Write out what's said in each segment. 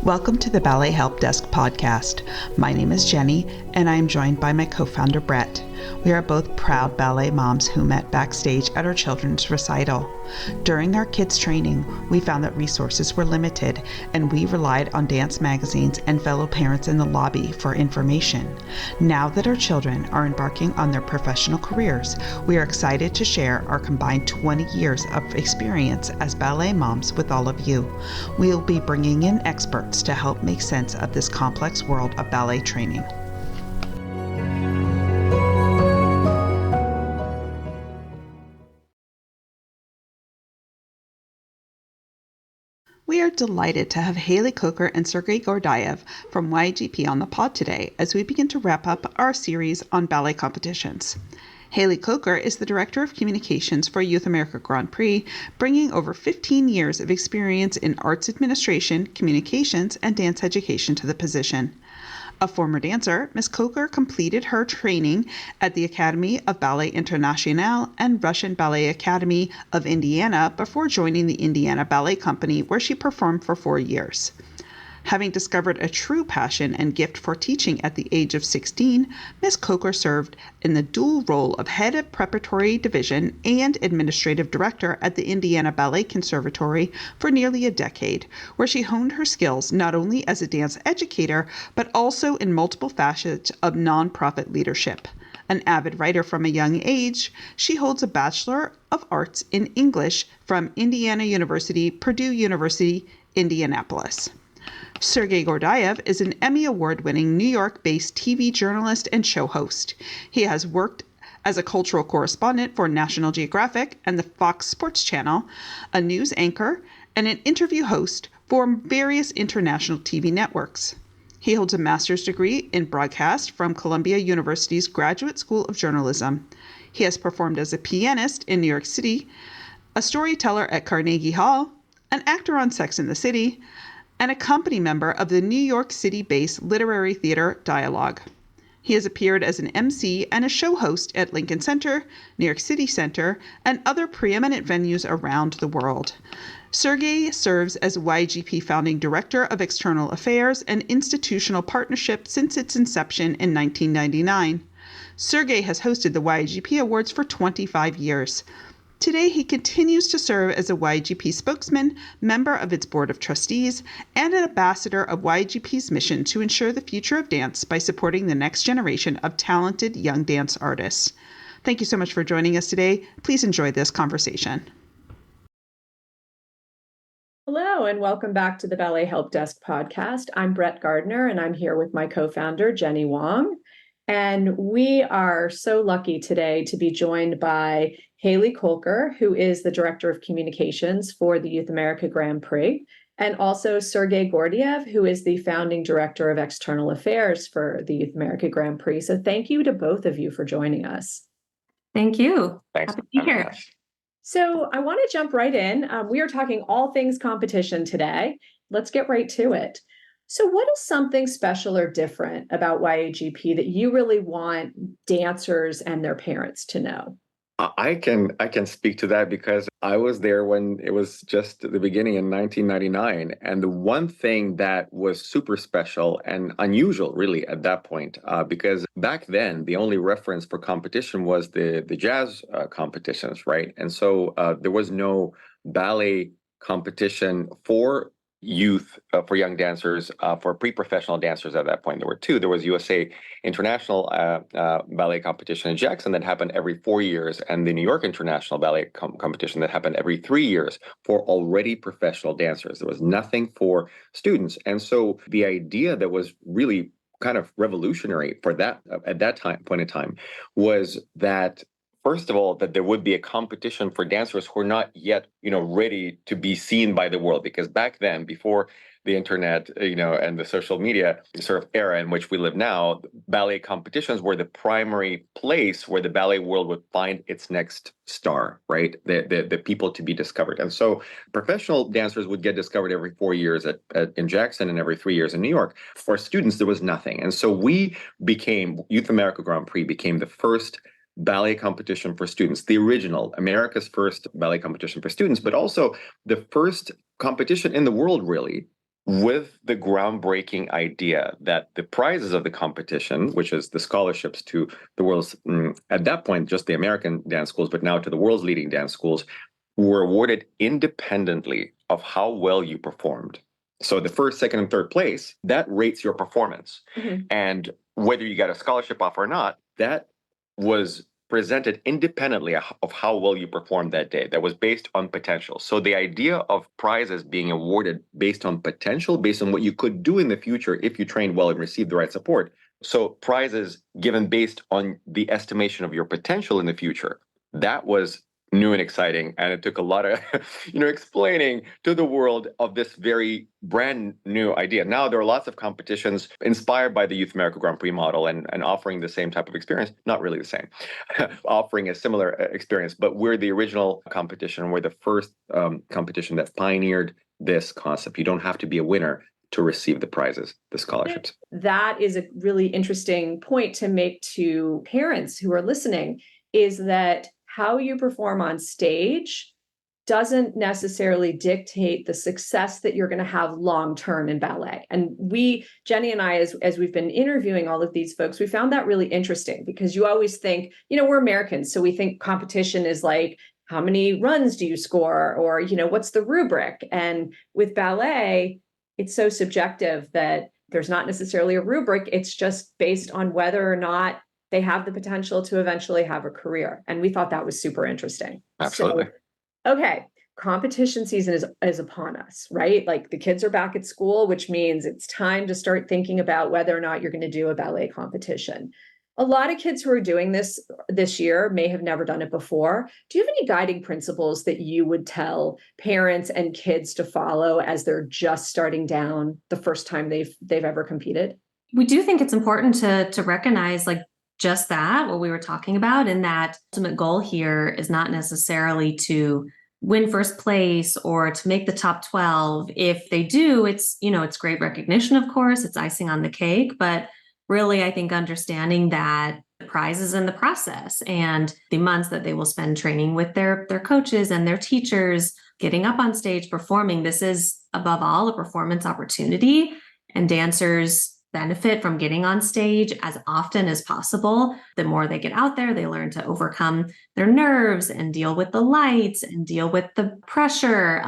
Welcome to the Ballet Help Desk podcast. My name is Jenny, and I am joined by my co-founder, Brett. We are both proud ballet moms who met backstage at our children's recital. During our kids' training, we found that resources were limited, and we relied on dance magazines and fellow parents in the lobby for information. Now that our children are embarking on their professional careers, we are excited to share our combined 20 years of experience as ballet moms with all of you. We will be bringing in experts to help make sense of this complex world of ballet training. We are delighted to have Hailey Kolker and Sergey Gordeev from YAGP on the pod today as we begin to wrap up our series on ballet competitions. Hailey Kolker is the Director of Communications for Youth America Grand Prix, bringing over 15 years of experience in arts administration, communications, and dance education to the position. A former dancer, Ms. Kolker completed her training at the Academy of Ballet International and Russian Ballet Academy of Indiana before joining the Indiana Ballet Company, where she performed for 4 years. Having discovered a true passion and gift for teaching at the age of 16, Ms. Kolker served in the dual role of head of preparatory division and administrative director at the Indiana Ballet Conservatory for nearly a decade, where she honed her skills not only as a dance educator, but also in multiple facets of nonprofit leadership. An avid writer from a young age, she holds a Bachelor of Arts in English from Indiana University, Purdue University, Indianapolis. Sergey Gordeev is an Emmy Award-winning New York-based TV journalist and show host. He has worked as a cultural correspondent for National Geographic and the Fox Sports Channel, a news anchor, and an interview host for various international TV networks. He holds a master's degree in broadcast from Columbia University's Graduate School of Journalism. He has performed as a pianist in New York City, a storyteller at Carnegie Hall, an actor on Sex and the City, and a company member of the New York City-based literary theater Dialogue. He has appeared as an MC and a show host at Lincoln Center, New York City Center, and other preeminent venues around the world. Sergey serves as YAGP Founding Director of External Affairs and Institutional Partnership since its inception in 1999. Sergey has hosted the YAGP Awards for 25 years. Today, he continues to serve as a YAGP spokesman, member of its board of trustees, and an ambassador of YAGP's mission to ensure the future of dance by supporting the next generation of talented young dance artists. Thank you so much for joining us today. Please enjoy this conversation. Hello, and welcome back to the Ballet Help Desk podcast. I'm Brett Gardner, and I'm here with my co-founder, Jenny Wong. And we are so lucky today to be joined by Hailey Kolker, who is the Director of Communications for the Youth America Grand Prix, and also Sergey Gordeev, who is the Founding Director of External Affairs for the Youth America Grand Prix. So thank you to both of you for joining us. Thank you. Thanks. Happy to be here. So I want to jump right in. We are talking all things competition today. Let's get right to it. So what is something special or different about YAGP that you really want dancers and their parents to know? I can speak to that because I was there when it was just the beginning in 1999. And the one thing that was super special and unusual really at that point, because back then the only reference for competition was the jazz competitions, right? And so there was no ballet competition for youth, for young dancers, for pre-professional dancers at that point. There were two. There was USA International Ballet Competition in Jackson that happened every 4 years, and the New York International Ballet Competition that happened every 3 years for already professional dancers. There was nothing for students. And so the idea that was really kind of revolutionary for that at that point in time was that, first of all, that there would be a competition for dancers who are not yet, ready to be seen by the world. Because back then, before the internet, and the social media sort of era in which we live now, ballet competitions were the primary place where the ballet world would find its next star, right? The people to be discovered. And so professional dancers would get discovered every 4 years in Jackson and every 3 years in New York. For students, there was nothing. And so Youth America Grand Prix became the first ballet competition for students, the original, America's first ballet competition for students, but also the first competition in the world, really, with the groundbreaking idea that the prizes of the competition, which is the scholarships to the world's, at that point, just the American dance schools, but now to the world's leading dance schools, were awarded independently of how well you performed. So the first, second, and third place, that rates your performance. Mm-hmm. And whether you got a scholarship offer or not, that was presented independently of how well you performed that day. That was based on potential. So the idea of prizes being awarded based on potential, based on what you could do in the future if you trained well and received the right support. So prizes given based on the estimation of your potential in the future, that was new and exciting. And it took a lot of, explaining to the world of this very brand new idea. Now there are lots of competitions inspired by the Youth America Grand Prix model and offering the same type of experience. Not really the same, offering a similar experience, but we're the original competition. We're the first competition that pioneered this concept. You don't have to be a winner to receive the prizes, the scholarships. That is a really interesting point to make to parents who are listening, is that how you perform on stage doesn't necessarily dictate the success that you're going to have long-term in ballet. And Jenny and I, as we've been interviewing all of these folks, we found that really interesting, because you always think, we're Americans, so we think competition is like, how many runs do you score? Or, what's the rubric? And with ballet, it's so subjective that there's not necessarily a rubric. It's just based on whether or not they have the potential to eventually have a career. And we thought that was super interesting. Absolutely. So, okay, competition season is upon us, right? Like the kids are back at school, which means it's time to start thinking about whether or not you're going to do a ballet competition. A lot of kids who are doing this year may have never done it before. Do you have any guiding principles that you would tell parents and kids to follow as they're just starting down the first time they've ever competed? We do think it's important to recognize just that, what we were talking about, and that ultimate goal here is not necessarily to win first place or to make the top 12. If they do, it's great recognition, of course, it's icing on the cake, but really, I think understanding that the prize is in the process and the months that they will spend training with their coaches and their teachers, getting up on stage, performing, this is above all a performance opportunity, and dancers benefit from getting on stage as often as possible. The more they get out there, they learn to overcome their nerves and deal with the lights and deal with the pressure,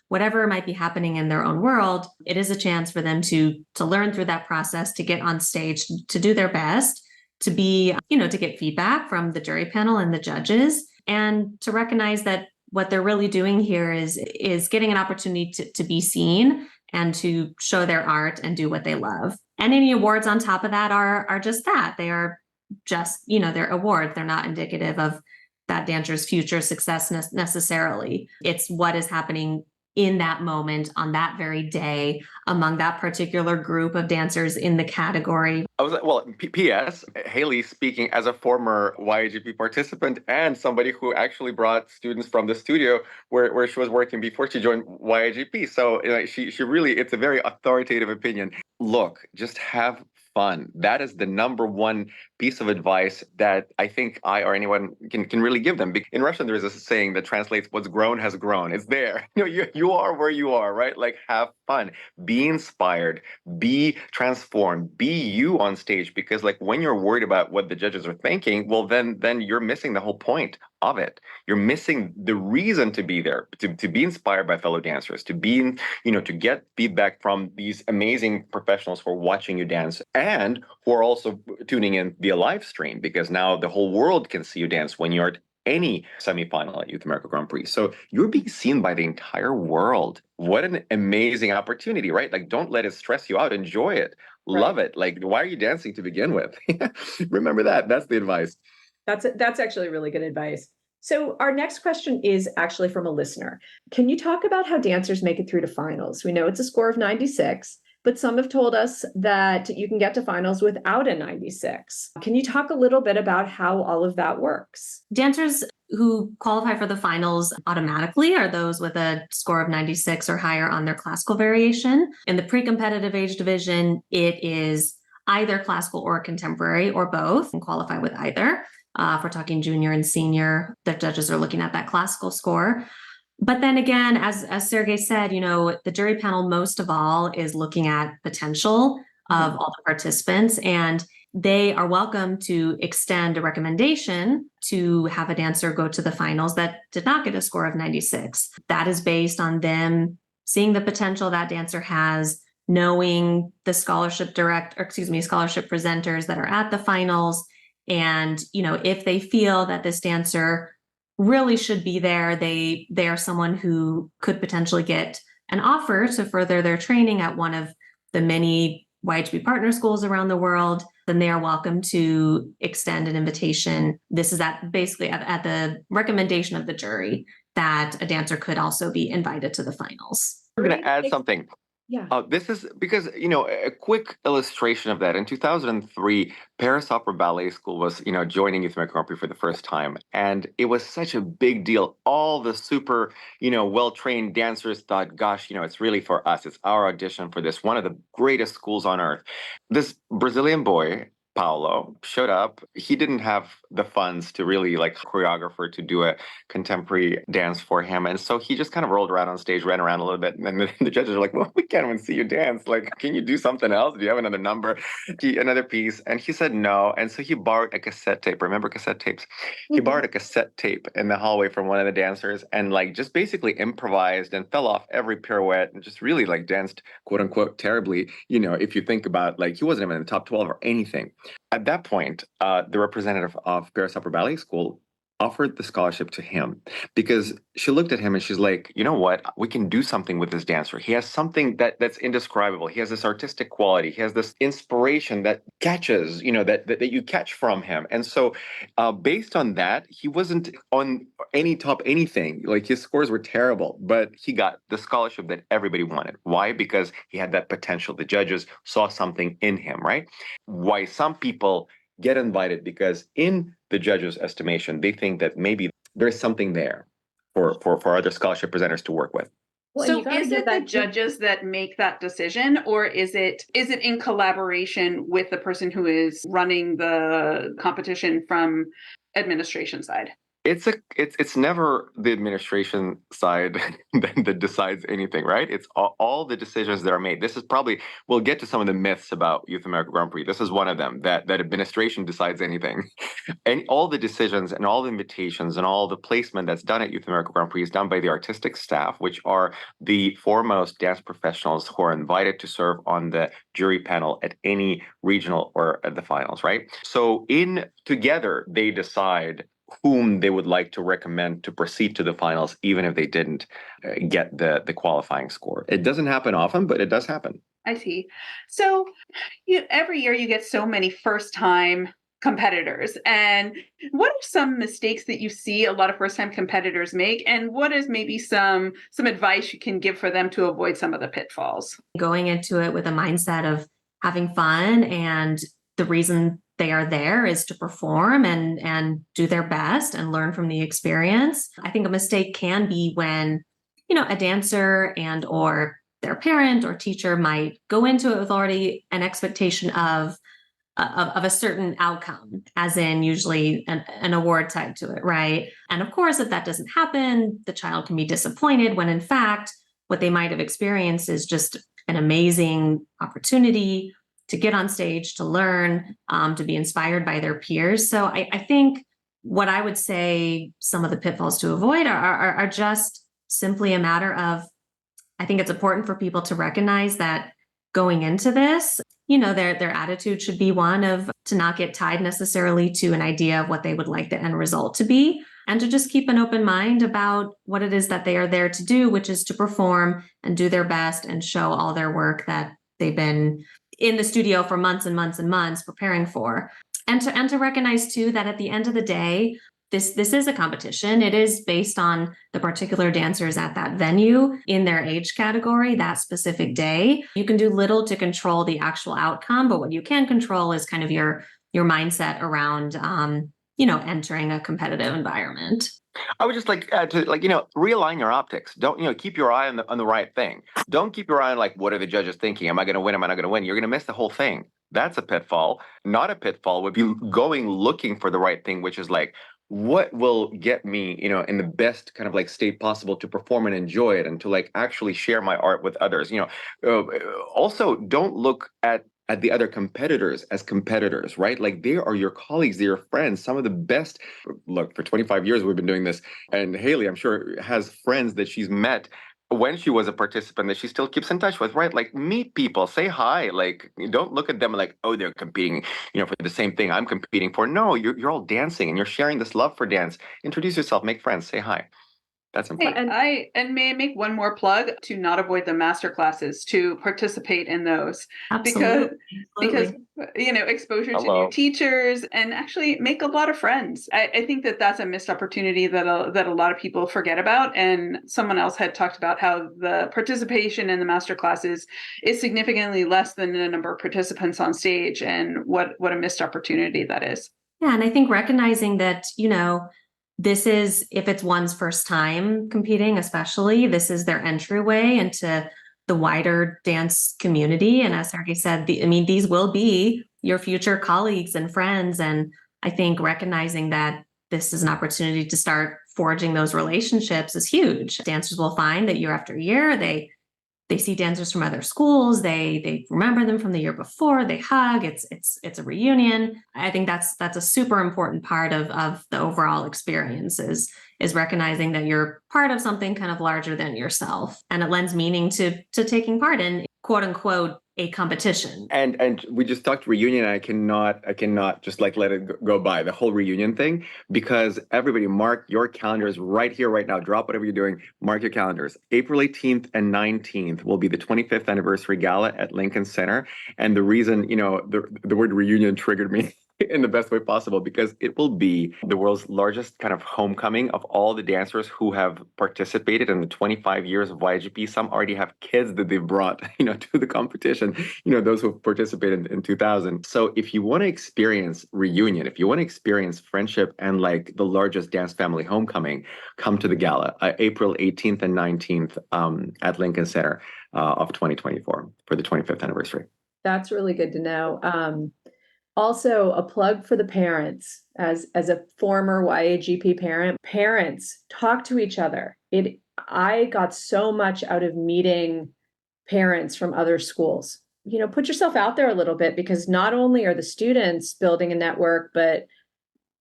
whatever might be happening in their own world. It is a chance for them to learn through that process, to get on stage, to do their best, to be, to get feedback from the jury panel and the judges, and to recognize that what they're really doing here is getting an opportunity to be seen and to show their art and do what they love. And any awards on top of that are just that. They are just, they're awards. They're not indicative of that dancer's future success necessarily. It's what is happening in that moment on that very day among that particular group of dancers in the category. P.S. Hailey, speaking as a former YAGP participant and somebody who actually brought students from the studio where she was working before she joined YAGP. So she really, it's a very authoritative opinion. Look, just have fun. That is the number one piece of advice that I think I or anyone can really give them. In Russian, there is a saying that translates, what's grown has grown. It's there. You are where you are, right? Like, have fun, be inspired, be transformed, be you on stage. Because when you're worried about what the judges are thinking, well, then you're missing the whole point of it. You're missing the reason to be there, to be inspired by fellow dancers, to be, to get feedback from these amazing professionals who are watching you dance and who are also tuning in via live stream, because now the whole world can see you dance when you're at any semifinal at Youth America Grand Prix. So you're being seen by the entire world. What an amazing opportunity, right? Don't let it stress you out. Enjoy it. Right. Love it. Why are you dancing to begin with? Remember that. That's the advice. That's actually really good advice. So our next question is actually from a listener. Can you talk about how dancers make it through to finals? We know it's a score of 96, but some have told us that you can get to finals without a 96. Can you talk a little bit about how all of that works? Dancers who qualify for the finals automatically are those with a score of 96 or higher on their classical variation. In the pre-competitive age division, it is either classical or contemporary or both, and qualify with either. If we're talking junior and senior, the judges are looking at that classical score. But then again, as Sergey said, the jury panel most of all is looking at potential of all the participants, and they are welcome to extend a recommendation to have a dancer go to the finals that did not get a score of 96. That is based on them seeing the potential that dancer has, knowing the scholarship presenters that are at the finals. And, if they feel that this dancer really should be there, they are someone who could potentially get an offer to further their training at one of the many YHB partner schools around the world, then they are welcome to extend an invitation. This is basically at the recommendation of the jury that a dancer could also be invited to the finals. I'm going to add something. Yeah. This is because, a quick illustration of that. In 2003, Paris Opera Ballet School was, joining Youth America Grand Prix for the first time. And it was such a big deal. All the super, well-trained dancers thought, gosh, it's really for us. It's our audition for this, one of the greatest schools on earth. This Brazilian boy, Paulo, showed up. He didn't have the funds to really choreographer to do a contemporary dance for him. And so he just kind of rolled around on stage, ran around a little bit. And then the judges are like, well, we can't even see you dance. Can you do something else? Do you have another number, another piece? And he said no. And so he borrowed a cassette tape. Remember cassette tapes? He borrowed a cassette tape in the hallway from one of the dancers and just basically improvised and fell off every pirouette and just really danced, quote unquote, terribly. If you think about he wasn't even in the top 12 or anything. At that point, the representative of Paris Opera Ballet School offered the scholarship to him because she looked at him and she's like, you know what? We can do something with this dancer. He has something that's indescribable. He has this artistic quality. He has this inspiration that catches, that you catch from him. And so based on that, he wasn't on any top anything. His scores were terrible, but he got the scholarship that everybody wanted. Why? Because he had that potential. The judges saw something in him, right? Why some people get invited because in the judges' estimation, they think that maybe there's something there for other scholarship presenters to work with. Well, so is it the judges that make that decision, or is it in collaboration with the person who is running the competition from administration side? It's never the administration side that decides anything, right? It's all the decisions that are made. This is probably, we'll get to some of the myths about Youth America Grand Prix. This is one of them, that administration decides anything. And all the decisions and all the invitations and all the placement that's done at Youth America Grand Prix is done by the artistic staff, which are the foremost dance professionals who are invited to serve on the jury panel at any regional or at the finals, right? So together, they decide whom they would like to recommend to proceed to the finals, even if they didn't get the qualifying score. It doesn't happen often, but it does happen. I see. So every year you get so many first-time competitors. And what are some mistakes that you see a lot of first-time competitors make? And what is maybe some advice you can give for them to avoid some of the pitfalls? Going into it with a mindset of having fun, and the reason they are there is to perform and do their best and learn from the experience. I think a mistake can be when, a dancer and or their parent or teacher might go into it with already an expectation of a certain outcome, as in usually an award tied to it, right? And of course, if that doesn't happen, the child can be disappointed when in fact, what they might have experienced is just an amazing opportunity to get on stage, to learn, to be inspired by their peers. So I think what I would say some of the pitfalls to avoid are just simply a matter of, I think it's important for people to recognize that going into this, their attitude should be one of to not get tied necessarily to an idea of what they would like the end result to be, and to just keep an open mind about what it is that they are there to do, which is to perform and do their best and show all their work that they've been in the studio for months and months and months preparing for. And to recognize too that at the end of the day, this is a competition. It is based on the particular dancers at that venue in their age category that specific day. You can do little to control the actual outcome, but what you can control is kind of your mindset around entering a competitive environment. I would just add to realign your optics. Don't keep your eye on the right thing. Don't keep your eye on what are the judges thinking? Am I going to win? Am I not going to win? You're going to miss the whole thing. That's a pitfall. Not a pitfall would be going looking for the right thing, which is what will get me, in the best kind of like state possible to perform and enjoy it and to like actually share my art with others. Also don't look at the other competitors as competitors, right? Like they are your colleagues, they're your friends, some of the best. Look, for 25 years we've been doing this, and Hailey, I'm sure, has friends that she's met when she was a participant that she still keeps in touch with, right? Like meet people, say hi, like don't look at them like, oh, they're competing, for the same thing I'm competing for. No, you're all dancing and you're sharing this love for dance. Introduce yourself, make friends, say hi. That's Hey, important. and may I make one more plug to not avoid the master classes, to participate in those because Absolutely. exposure to new Hello. teachers and actually make a lot of friends. I think that that's a missed opportunity that a lot of people forget about. And someone else had talked about how the participation in the master classes is significantly less than the number of participants on stage, and what a missed opportunity that is. Yeah, and I think recognizing that, this is, if it's one's first time competing, especially, this is their entryway into the wider dance community. And as Sergey said, these will be your future colleagues and friends. And I think recognizing that this is an opportunity to start forging those relationships is huge. Dancers will find that year after year, they see dancers from other schools. They remember them from the year before. They hug. It's a reunion. I think that's a super important part of the overall experience is recognizing that you're part of something kind of larger than yourself, and it lends meaning to taking part in, quote unquote, a competition. And we just talked reunion. I cannot just like let it go by the whole reunion thing, because everybody mark your calendars right here, right now. Drop whatever you're doing. Mark your calendars. April 18th and 19th will be the 25th anniversary gala at Lincoln Center. And the reason, the word reunion triggered me in the best way possible, because it will be the world's largest kind of homecoming of all the dancers who have participated in the 25 years of YAGP. Some already have kids that they've brought, to the competition, those who participated in 2000. So if you want to experience reunion, if you want to experience friendship and like the largest dance family homecoming, come to the gala, April 18th and 19th at Lincoln Center of 2024 for the 25th anniversary. That's really good to know. Also, a plug for the parents. As a former YAGP parents talk to each other. I got so much out of meeting parents from other schools. Put yourself out there a little bit, because not only are the students building a network, but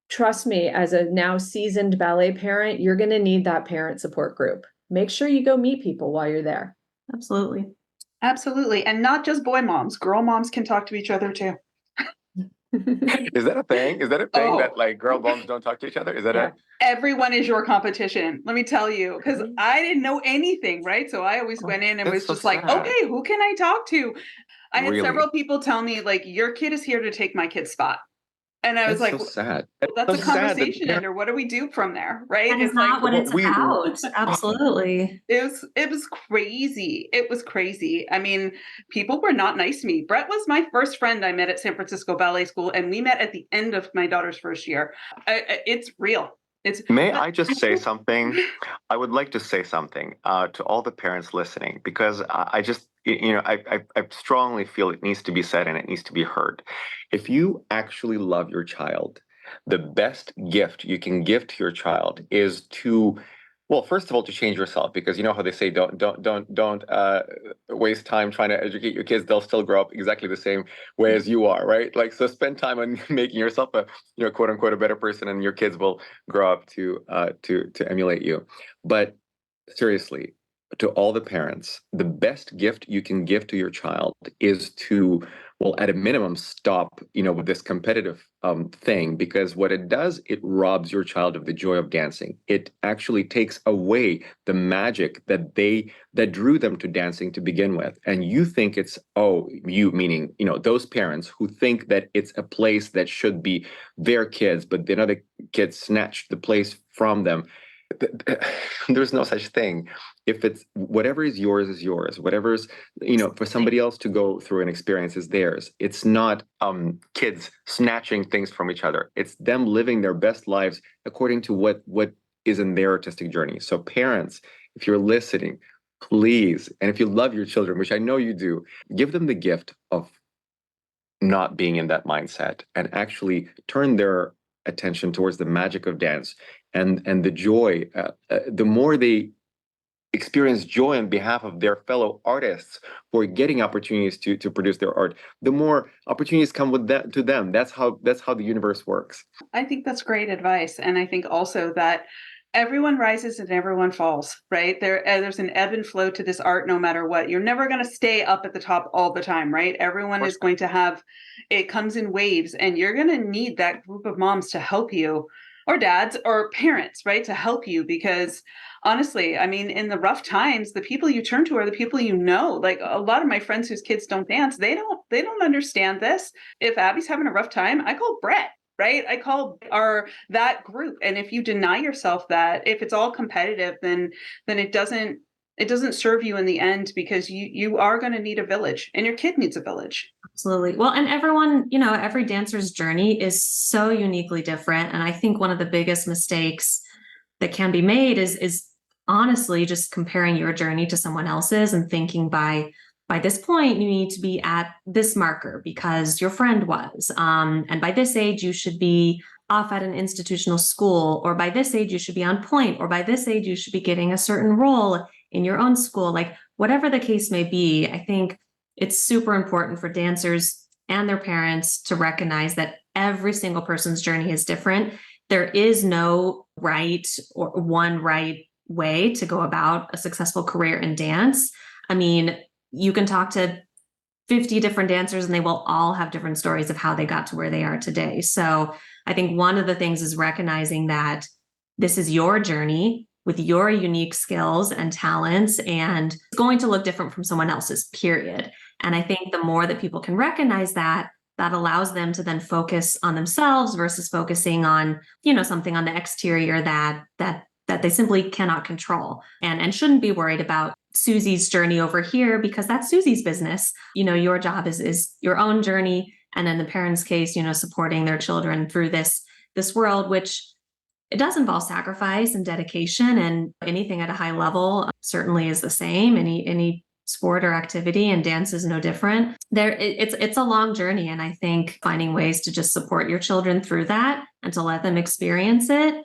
trust me, as a now seasoned ballet parent, you're going to need that parent support group. Make sure you go meet people while you're there. Absolutely. Absolutely. And not just boy moms, girl moms can talk to each other too. Is that a thing? Is that a thing Oh. that like girl moms don't talk to each other? Is that Yeah. Everyone is your competition. Let me tell you, because I didn't know anything, right? So I always went in and That's was so just like, sad. okay, who can I talk to? I had Really? several people tell me, like, your kid is here to take my kid's spot. And I was That's like, so sad. well, that's So a sad that conversation ender. What do we do from there? Right? That is It's not like, what it's we- about. Absolutely. it was crazy. It was crazy. I mean, people were not nice to me. Brett was my first friend I met at San Francisco Ballet School, and we met at the end of my daughter's first year. It's real. May I just say something? I would like to say something to all the parents listening, because I just, I strongly feel it needs to be said and it needs to be heard. If you actually love your child, the best gift you can give to your child is to, well, first of all, to change yourself, because you know how they say don't waste time trying to educate your kids. They'll still grow up exactly the same way as you are, right? Like, so spend time on making yourself a, quote unquote, a better person, and your kids will grow up to emulate you. But seriously, to all the parents, the best gift you can give to your child is to, well, at a minimum, stop, with this competitive thing, because what it does, it robs your child of the joy of dancing. It actually takes away the magic that drew them to dancing to begin with. And you think it's, you meaning, those parents who think that it's a place that should be their kids, but then other kids snatch the place from them. There's no such thing. If it's whatever is yours, whatever's, for somebody else to go through an experience is theirs. It's not kids snatching things from each other. It's them living their best lives according to what is in their artistic journey. So parents, if you're listening, please, and if you love your children, which I know you do, give them the gift of not being in that mindset and actually turn their attention towards the magic of dance and the joy, the more they experience joy on behalf of their fellow artists for getting opportunities to produce their art, the more opportunities come with that to them. That's how the universe works. I think that's great advice. And I think also that everyone rises and everyone falls, right? There's an ebb and flow to this art no matter what. You're never going to stay up at the top all the time, right? Everyone is going to have, it comes in waves, and you're going to need that group of moms to help you, or dads or parents, right? To help you, because honestly, I mean, in the rough times, the people you turn to are the people you know. Like a lot of my friends whose kids don't dance, they don't understand this. If Abby's having a rough time, I call Brett. Right? I call that group. And if you deny yourself that, if it's all competitive, then it doesn't serve you in the end, because you are going to need a village, and your kid needs a village. Absolutely. Well, and everyone, every dancer's journey is so uniquely different. And I think one of the biggest mistakes that can be made is honestly just comparing your journey to someone else's and thinking by this point, you need to be at this marker because your friend was. And by this age, you should be off at an institutional school, or by this age, you should be on point, or by this age, you should be getting a certain role in your own school. Like whatever the case may be, I think it's super important for dancers and their parents to recognize that every single person's journey is different. There is no right or one right way to go about a successful career in dance. I mean, you can talk to 50 different dancers and they will all have different stories of how they got to where they are today. So I think one of the things is recognizing that this is your journey with your unique skills and talents, and it's going to look different from someone else's, period. And I think the more that people can recognize that allows them to then focus on themselves versus focusing on, something on the exterior that they simply cannot control and shouldn't be worried about Susie's journey over here, because that's Susie's business. Your job is your own journey. And in the parents' case, supporting their children through this world, which it does involve sacrifice and dedication, and anything at a high level certainly is the same. Any sport or activity, and dance is no different. It's a long journey. And I think finding ways to just support your children through that and to let them experience it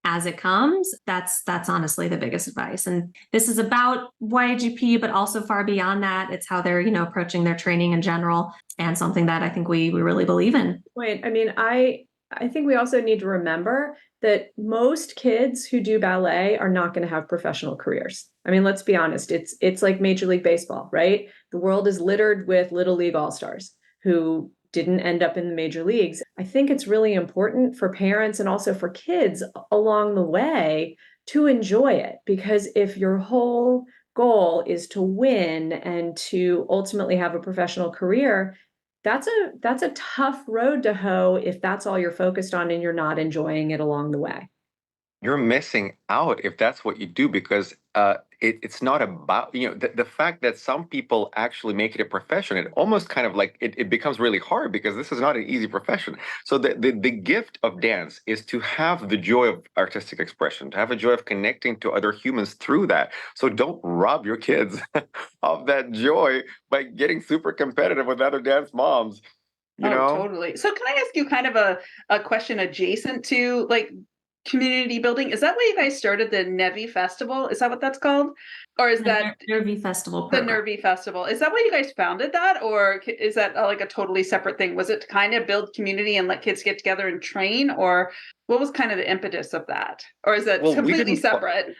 as it comes, that's honestly the biggest advice. And this is about YAGP, but also far beyond that. It's how they're, approaching their training in general, and something that I think we really believe in. Wait, I mean, I think we also need to remember that most kids who do ballet are not going to have professional careers. I mean, let's be honest. It's like Major League Baseball, right? The world is littered with Little League All-Stars who didn't end up in the major leagues. I think it's really important for parents and also for kids along the way to enjoy it, because if your whole goal is to win and to ultimately have a professional career, that's a tough road to hoe if that's all you're focused on and you're not enjoying it along the way. You're missing out if that's what you do, because it's not about, the fact that some people actually make it a profession. It almost kind of like it becomes really hard, because this is not an easy profession. So the gift of dance is to have the joy of artistic expression, to have a joy of connecting to other humans through that. So don't rob your kids of that joy by getting super competitive with other dance moms. Totally. So can I ask you kind of a question adjacent to like community building? Is that why you guys started the Nevi Festival? Is that what that's called? Or is that Nervy Festival the program? Nervy Festival? Is that why you guys founded that? Or is that like a totally separate thing? Was it to kind of build community and let kids get together and train? Or what was kind of the impetus of that? Or is that completely separate?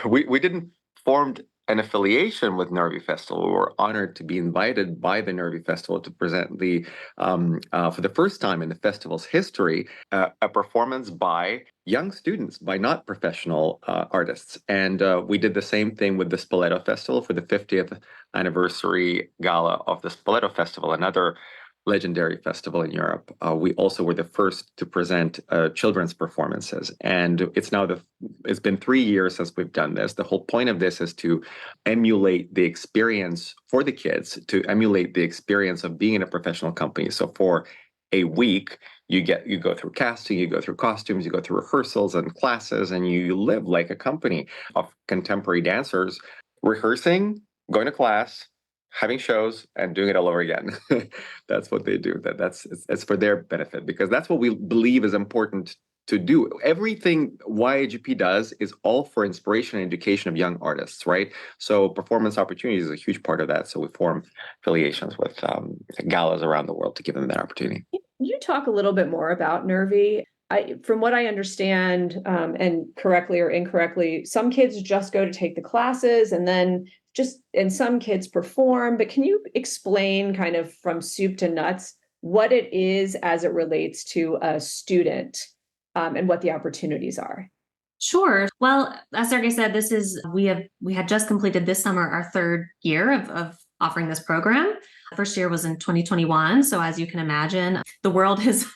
We didn't form an affiliation with Nervy Festival. We were honored to be invited by the Nervy Festival to present for the first time in the festival's history, a performance by young students, by not professional artists. And we did the same thing with the Spoleto Festival for the 50th anniversary gala of the Spoleto Festival, another legendary festival in Europe. We also were the first to present children's performances. And it's been 3 years since we've done this. The whole point of this is to emulate the experience for the kids, to emulate the experience of being in a professional company. So for a week, you go through casting, you go through costumes, you go through rehearsals and classes, and you live like a company of contemporary dancers, rehearsing, going to class, having shows and doing it all over again. That's what they do. It's for their benefit, because that's what we believe is important to do. Everything YAGP does is all for inspiration and education of young artists, right? So performance opportunities is a huge part of that. So we form affiliations with galas around the world to give them that opportunity. You talk a little bit more about Nervy. From what I understand, and correctly or incorrectly, some kids just go to take the classes and some kids perform. But can you explain kind of from soup to nuts what it is as it relates to a student, and what the opportunities are? Sure. Well, as Sergey said, we had just completed this summer our third year of offering this program. First year was in 2021. So as you can imagine, the world has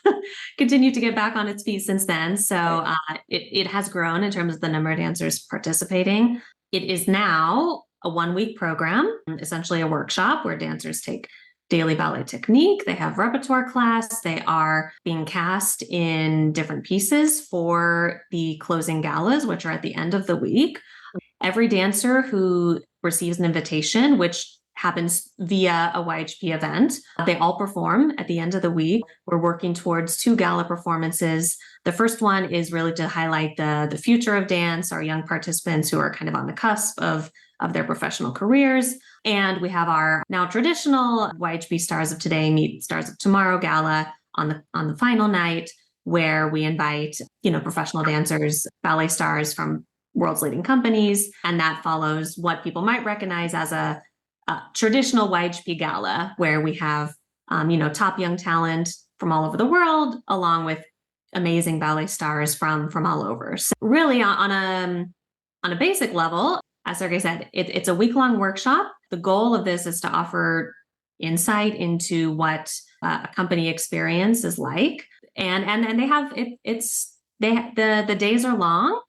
continued to get back on its feet since then. So it has grown in terms of the number of dancers participating. It is now a 1-week program, essentially a workshop where dancers take daily ballet technique. They have repertoire class. They are being cast in different pieces for the closing galas, which are at the end of the week. Every dancer who receives an invitation, which happens via a YHP event, they all perform at the end of the week. We're working towards 2 gala performances. The first one is really to highlight the future of dance, our young participants who are kind of on the cusp of their professional careers. And we have our now traditional YHP Stars of Today Meet Stars of Tomorrow gala on the final night, where we invite, professional dancers, ballet stars from world's leading companies. And that follows what people might recognize as a traditional YHP gala, where we have, top young talent from all over the world, along with amazing ballet stars from all over. So really on a basic level, as Sergey said, it's a week-long workshop. The goal of this is to offer insight into what a company experience is like. And they have the days are long.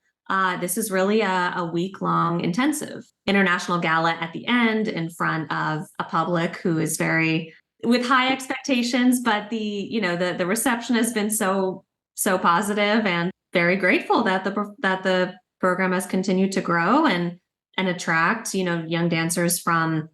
This is really a week-long intensive international gala at the end in front of a public who is with high expectations, but the reception has been so positive, and very grateful that the program has continued to grow and attract, young dancers from,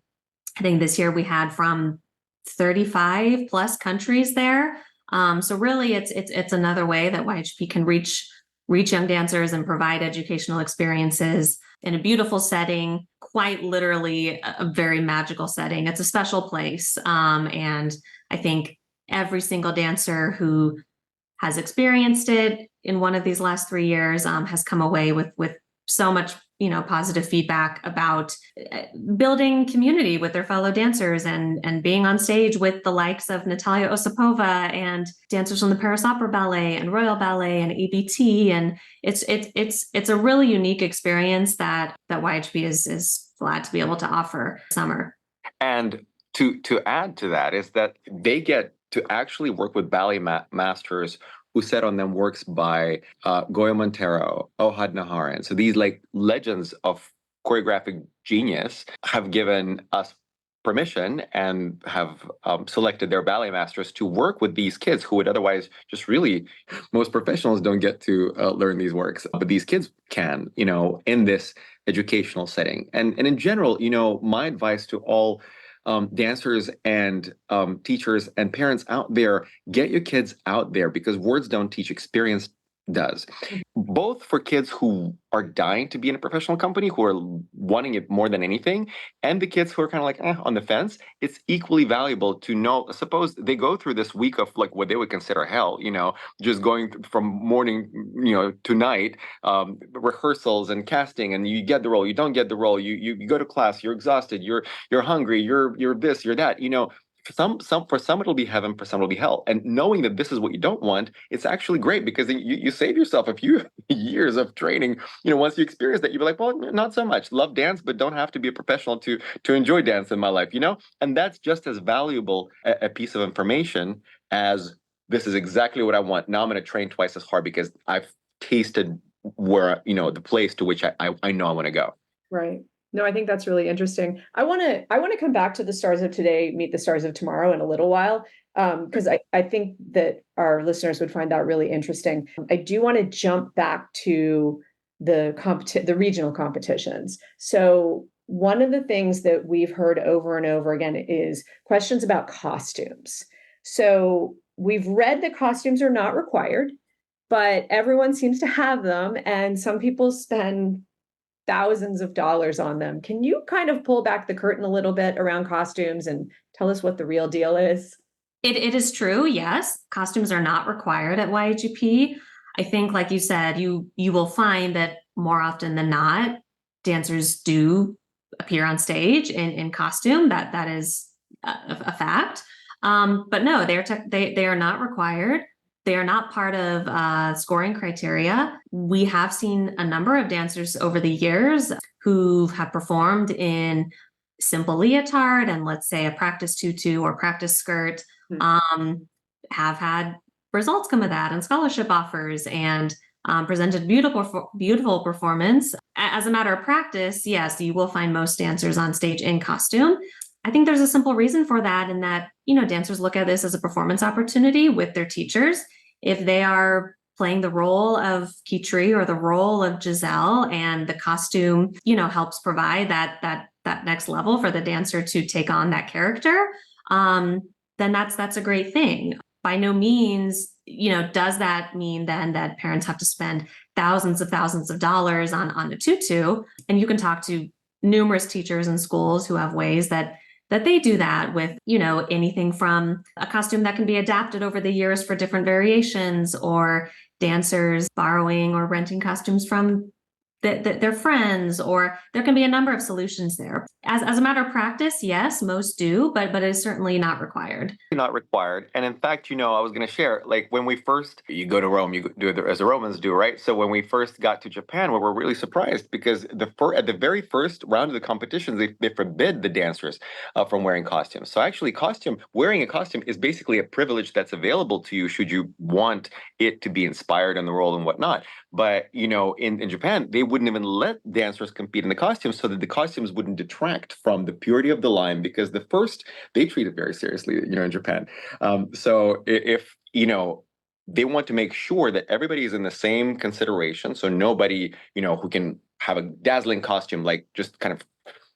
I think this year we had from 35 plus countries there. So really it's another way that YHP can reach young dancers and provide educational experiences in a beautiful setting, quite literally a very magical setting. It's a special place. And I think every single dancer who has experienced it in one of these last 3 years has come away with so much, positive feedback about building community with their fellow dancers and being on stage with the likes of Natalia Osipova and dancers from the Paris Opera Ballet and Royal Ballet and ABT. And it's a really unique experience that YHP is glad to be able to offer summer. And to add to that is that they get to actually work with ballet masters who set on them works by Goya Montero, Ohad Naharin. So these legends of choreographic genius have given us permission and have selected their ballet masters to work with these kids who would otherwise just really, most professionals don't get to learn these works, but these kids can, in this educational setting. And in general, my advice to all dancers and teachers and parents out there, get your kids out there, because words don't teach, experience does. Both for kids who are dying to be in a professional company, who are wanting it more than anything, and the kids who are kind of on the fence. It's equally valuable to know, suppose they go through this week of what they would consider hell, just going from morning, to night, rehearsals and casting, and you get the role, you don't get the role, you go to class, you're exhausted, you're hungry, you're this, you're that, for some it'll be heaven, for some it'll be hell. And knowing that this is what you don't want, it's actually great, because then you save yourself a few years of training. Once you experience that, you'll be like, well, not so much. Love dance, but don't have to be a professional to enjoy dance in my life, And that's just as valuable a piece of information as this is exactly what I want. Now I'm going to train twice as hard because I've tasted where, the place to which I know I want to go. Right. No, I think that's really interesting. I want to come back to the Stars of Today, Meet the Stars of Tomorrow in a little while, because I think that our listeners would find that really interesting. I do want to jump back to the regional competitions. So one of the things that we've heard over and over again is questions about costumes. So we've read that costumes are not required, but everyone seems to have them, and some people spend thousands of dollars on them. Can you kind of pull back the curtain a little bit around costumes and tell us what the real deal is? It is true, yes. Costumes are not required at YAGP. I think, like you said, you will find that more often than not, dancers do appear on stage in costume. That is a fact. But no, they are not required. They are not part of scoring criteria. We have seen a number of dancers over the years who have performed in simple leotard and, let's say, a practice tutu or practice skirt, have had results come of that and scholarship offers, and presented beautiful performance. As a matter of practice, yes, you will find most dancers on stage in costume. I think there's a simple reason for that, in that, dancers look at this as a performance opportunity with their teachers. If they are playing the role of Kitri or the role of Giselle, and the costume, helps provide that next level for the dancer to take on that character, then that's a great thing. By no means, does that mean then that parents have to spend thousands of dollars on a tutu? And you can talk to numerous teachers and schools who have ways that they do that with, anything from a costume that can be adapted over the years for different variations, or dancers borrowing or renting costumes from their friends, or there can be a number of solutions there. As a matter of practice, yes, most do, but it is certainly not required. Not required. And in fact, I was going to share, like, when we first, you go to Rome, you do it as the Romans do, right? So when we first got to Japan, we were really surprised, because at the very first round of the competitions, they forbid the dancers from wearing costumes. So actually, wearing a costume is basically a privilege that's available to you should you want it to be inspired in the role and whatnot. But, in Japan, they wouldn't even let dancers compete in the costumes, so that the costumes wouldn't detract from the purity of the line, because they treat it very seriously, in Japan. So if, they want to make sure that everybody is in the same consideration. So nobody, who can have a dazzling costume, like, just kind of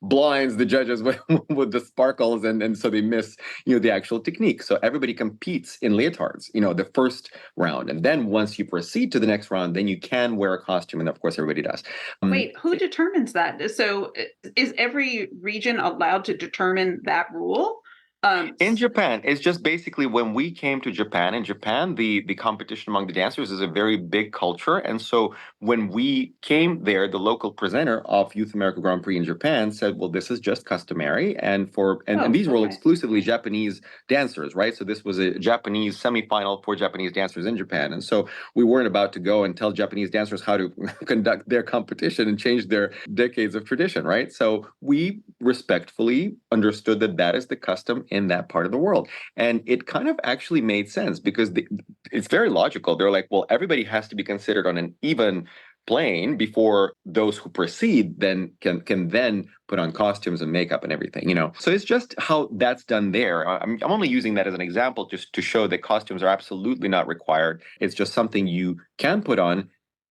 blinds the judges with the sparkles, and so they miss, the actual technique. So everybody competes in leotards, the first round. And then once you proceed to the next round, then you can wear a costume. And of course, everybody does. Wait, who determines that? So is every region allowed to determine that rule? In Japan, it's just basically, when we came to Japan, the competition among the dancers is a very big culture. And so when we came there, the local presenter of Youth America Grand Prix in Japan said, well, this is just customary. And these were exclusively Japanese dancers, right? So this was a Japanese semifinal for Japanese dancers in Japan. And so we weren't about to go and tell Japanese dancers how to conduct their competition and change their decades of tradition, right? So we respectfully understood that is the custom in that part of the world. And it kind of actually made sense, because it's very logical. They're like, well, everybody has to be considered on an even plane before those who proceed then can then put on costumes and makeup and everything, So it's just how that's done there. I'm only using that as an example just to show that costumes are absolutely not required. It's just something you can put on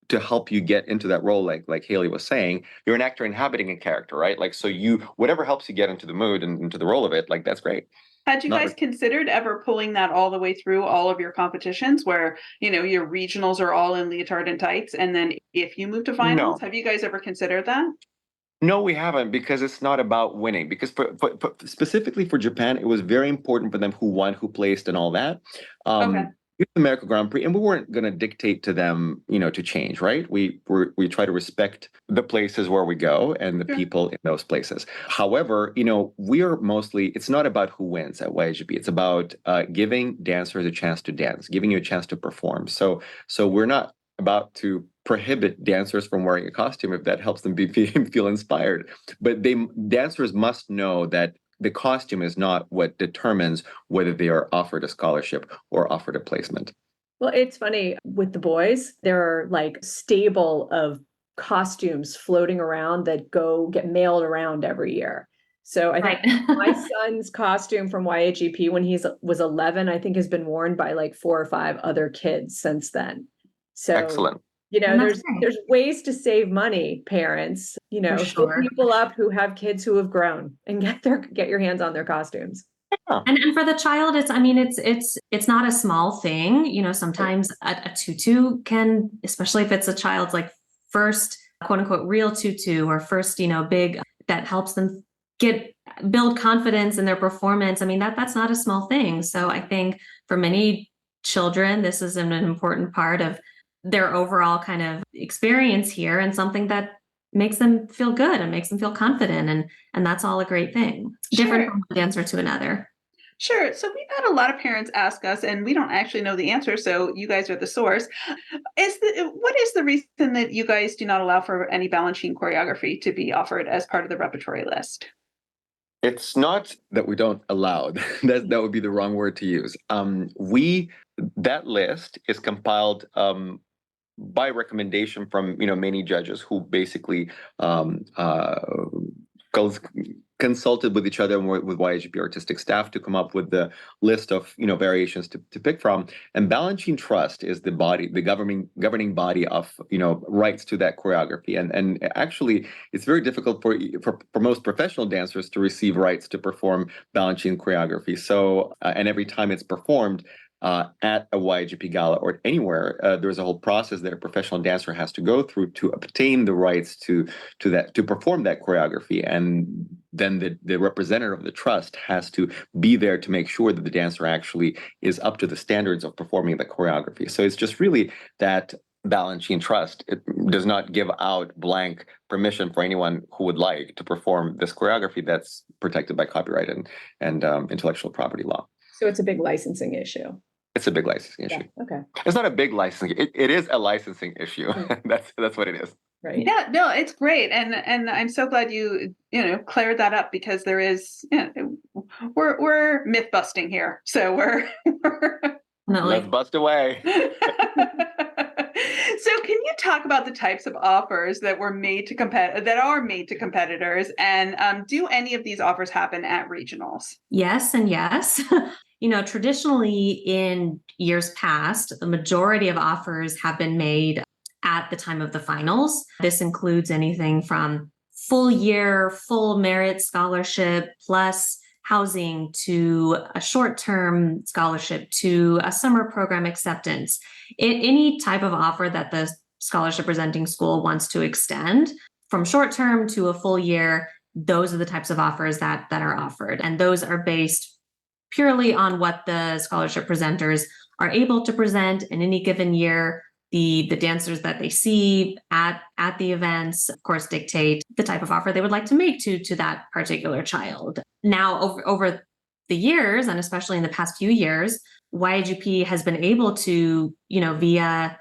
to help you get into that role, like Hailey was saying. You're an actor inhabiting a character, right? Like, so whatever helps you get into the mood and into the role of it, like, that's great. Had you guys considered ever pulling that all the way through all of your competitions, where, your regionals are all in leotard and tights, and then if you move to finals, have you guys ever considered that? No, we haven't, because it's not about winning. Because for specifically for Japan, it was very important for them who won, who placed, and all that. Okay. Youth America Grand Prix, and we weren't going to dictate to them, to change, right? We try to respect the places where we go and the people in those places. However, we are mostly, it's not about who wins at YAGP. It's about giving dancers a chance to dance, giving you a chance to perform. So we're not about to prohibit dancers from wearing a costume if that helps them feel inspired. But dancers must know that the costume is not what determines whether they are offered a scholarship or offered a placement. Well, it's funny with the boys, there are like stable of costumes floating around that get mailed around every year. So I think my son's costume from YAGP when he was 11, I think has been worn by like 4 or 5 other kids since then. So excellent. And that's great. There's ways to save money, parents, For hit sure. people up who have kids who have grown and get your hands on their costumes. Yeah. And for the child, it's not a small thing. Sometimes a tutu can, especially if it's a child's like first quote unquote real tutu or first, big, that helps them build confidence in their performance. I mean, that's not a small thing. So I think for many children, this is an important part of their overall kind of experience here, and something that makes them feel good and makes them feel confident. And that's all a great thing. Sure. Different from one dancer to another. Sure. So we've had a lot of parents ask us, and we don't actually know the answer, so you guys are the source. What is the reason that you guys do not allow for any Balanchine choreography to be offered as part of the repertory list? It's not that we don't allow. That would be the wrong word to use. That list is compiled by recommendation from many judges who basically consulted with each other and with YAGP artistic staff to come up with the list of variations to pick from. And Balanchine Trust is the governing body of rights to that choreography. And actually, it's very difficult for most professional dancers to receive rights to perform Balanchine choreography. So and every time it's performed at a YAGP gala or anywhere, there's a whole process that a professional dancer has to go through to obtain the rights to perform that choreography, and then the representative of the trust has to be there to make sure that the dancer actually is up to the standards of performing the choreography. So it's just really that Balanchine Trust. It does not give out blank permission for anyone who would like to perform this choreography that's protected by copyright and intellectual property law. So it's a big licensing issue. It's a big licensing issue. Yeah, okay. It's not a big licensing. It is a licensing issue. Mm. That's what it is. Right. Yeah, no, it's great, and I'm so glad you cleared that up, because there is we're myth busting here, so we're Let's bust away. So can you talk about the types of offers that are made to competitors, and do any of these offers happen at regionals? Yes and yes. Traditionally in years past, the majority of offers have been made at the time of the finals. This includes anything from full merit scholarship plus housing, to a short-term scholarship, to a summer program acceptance. Any type of offer that the scholarship presenting school wants to extend, from short-term to a full year, those are the types of offers that are offered. And those are based purely on what the scholarship presenters are able to present in any given year. The dancers that they see at the events, of course, dictate the type of offer they would like to make to that particular child. Now, over the years, and especially in the past few years, YAGP has been able to, via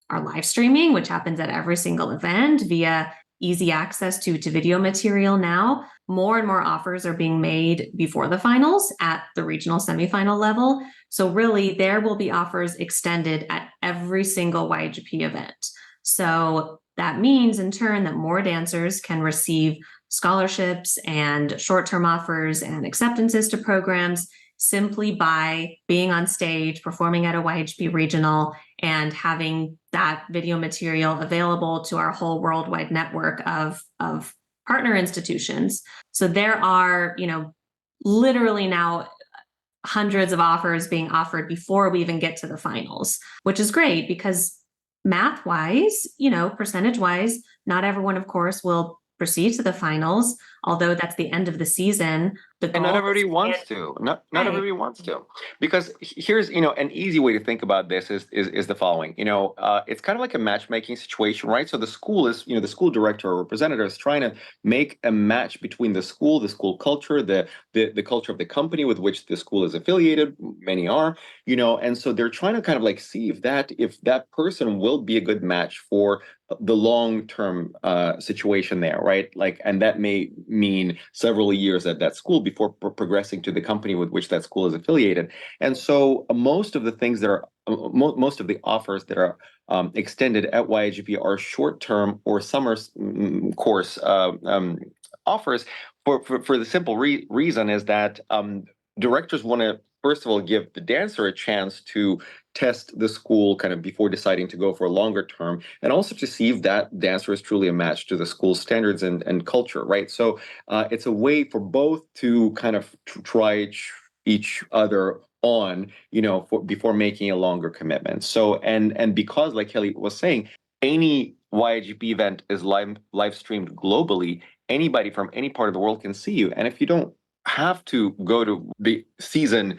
our live streaming, which happens at every single event, via easy access to video material now, more and more offers are being made before the finals at the regional semifinal level. So really, there will be offers extended at every single YAGP event. So that means in turn that more dancers can receive scholarships and short-term offers and acceptances to programs simply by being on stage, performing at a YAGP regional, and having that video material available to our whole worldwide network of partner institutions. So there are, literally now hundreds of offers being offered before we even get to the finals, which is great because math-wise, percentage-wise, not everyone, of course, will proceed to the finals, although that's the end of the season. And not everybody wants to. Not everybody wants to. Because here's, an easy way to think about this is the following. It's kind of like a matchmaking situation, right? So the school is, the school director or representative is trying to make a match between the school culture, the culture of the company with which the school is affiliated. Many are, and so they're trying to kind of like see if that person will be a good match for the long-term situation there, right? And that may mean several years at that school before progressing to the company with which that school is affiliated. And so most of the things that are, most of the offers that are extended at YAGP are short-term or summer course offers for the simple reason is that directors want to first of all, give the dancer a chance to test the school kind of before deciding to go for a longer term, and also to see if that dancer is truly a match to the school's standards and culture, right? So it's a way for both to kind of try each other on, before making a longer commitment. So, and because, like Hailey was saying, any YAGP event is live streamed globally. Anybody from any part of the world can see you. And if you don't have to go to the season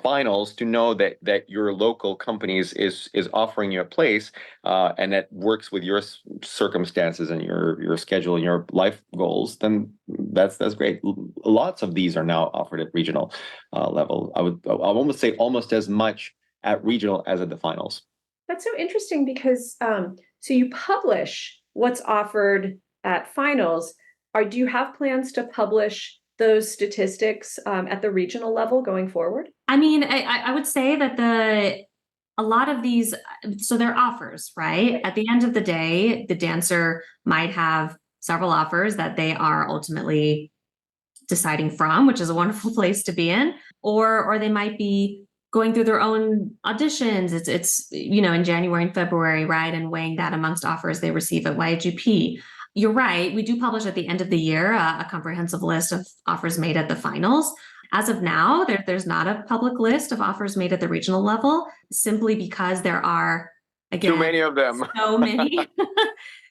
finals to know that your local companies is offering you a place, and that works with your circumstances and your schedule and your life goals, then that's great. Lots of these are now offered at regional level. I'll almost say almost as much at regional as at the finals. That's so interesting because so you publish what's offered at finals. Do you have plans to publish those statistics at the regional level going forward? I mean, I would say that a lot of these, so they're offers, right? At the end of the day, the dancer might have several offers that they are ultimately deciding from, which is a wonderful place to be in, or they might be going through their own auditions. It's in January and February, right? And weighing that amongst offers they receive at YAGP. You're right. We do publish at the end of the year a comprehensive list of offers made at the finals. As of now, there's not a public list of offers made at the regional level, simply because there are, again, too many of them. So many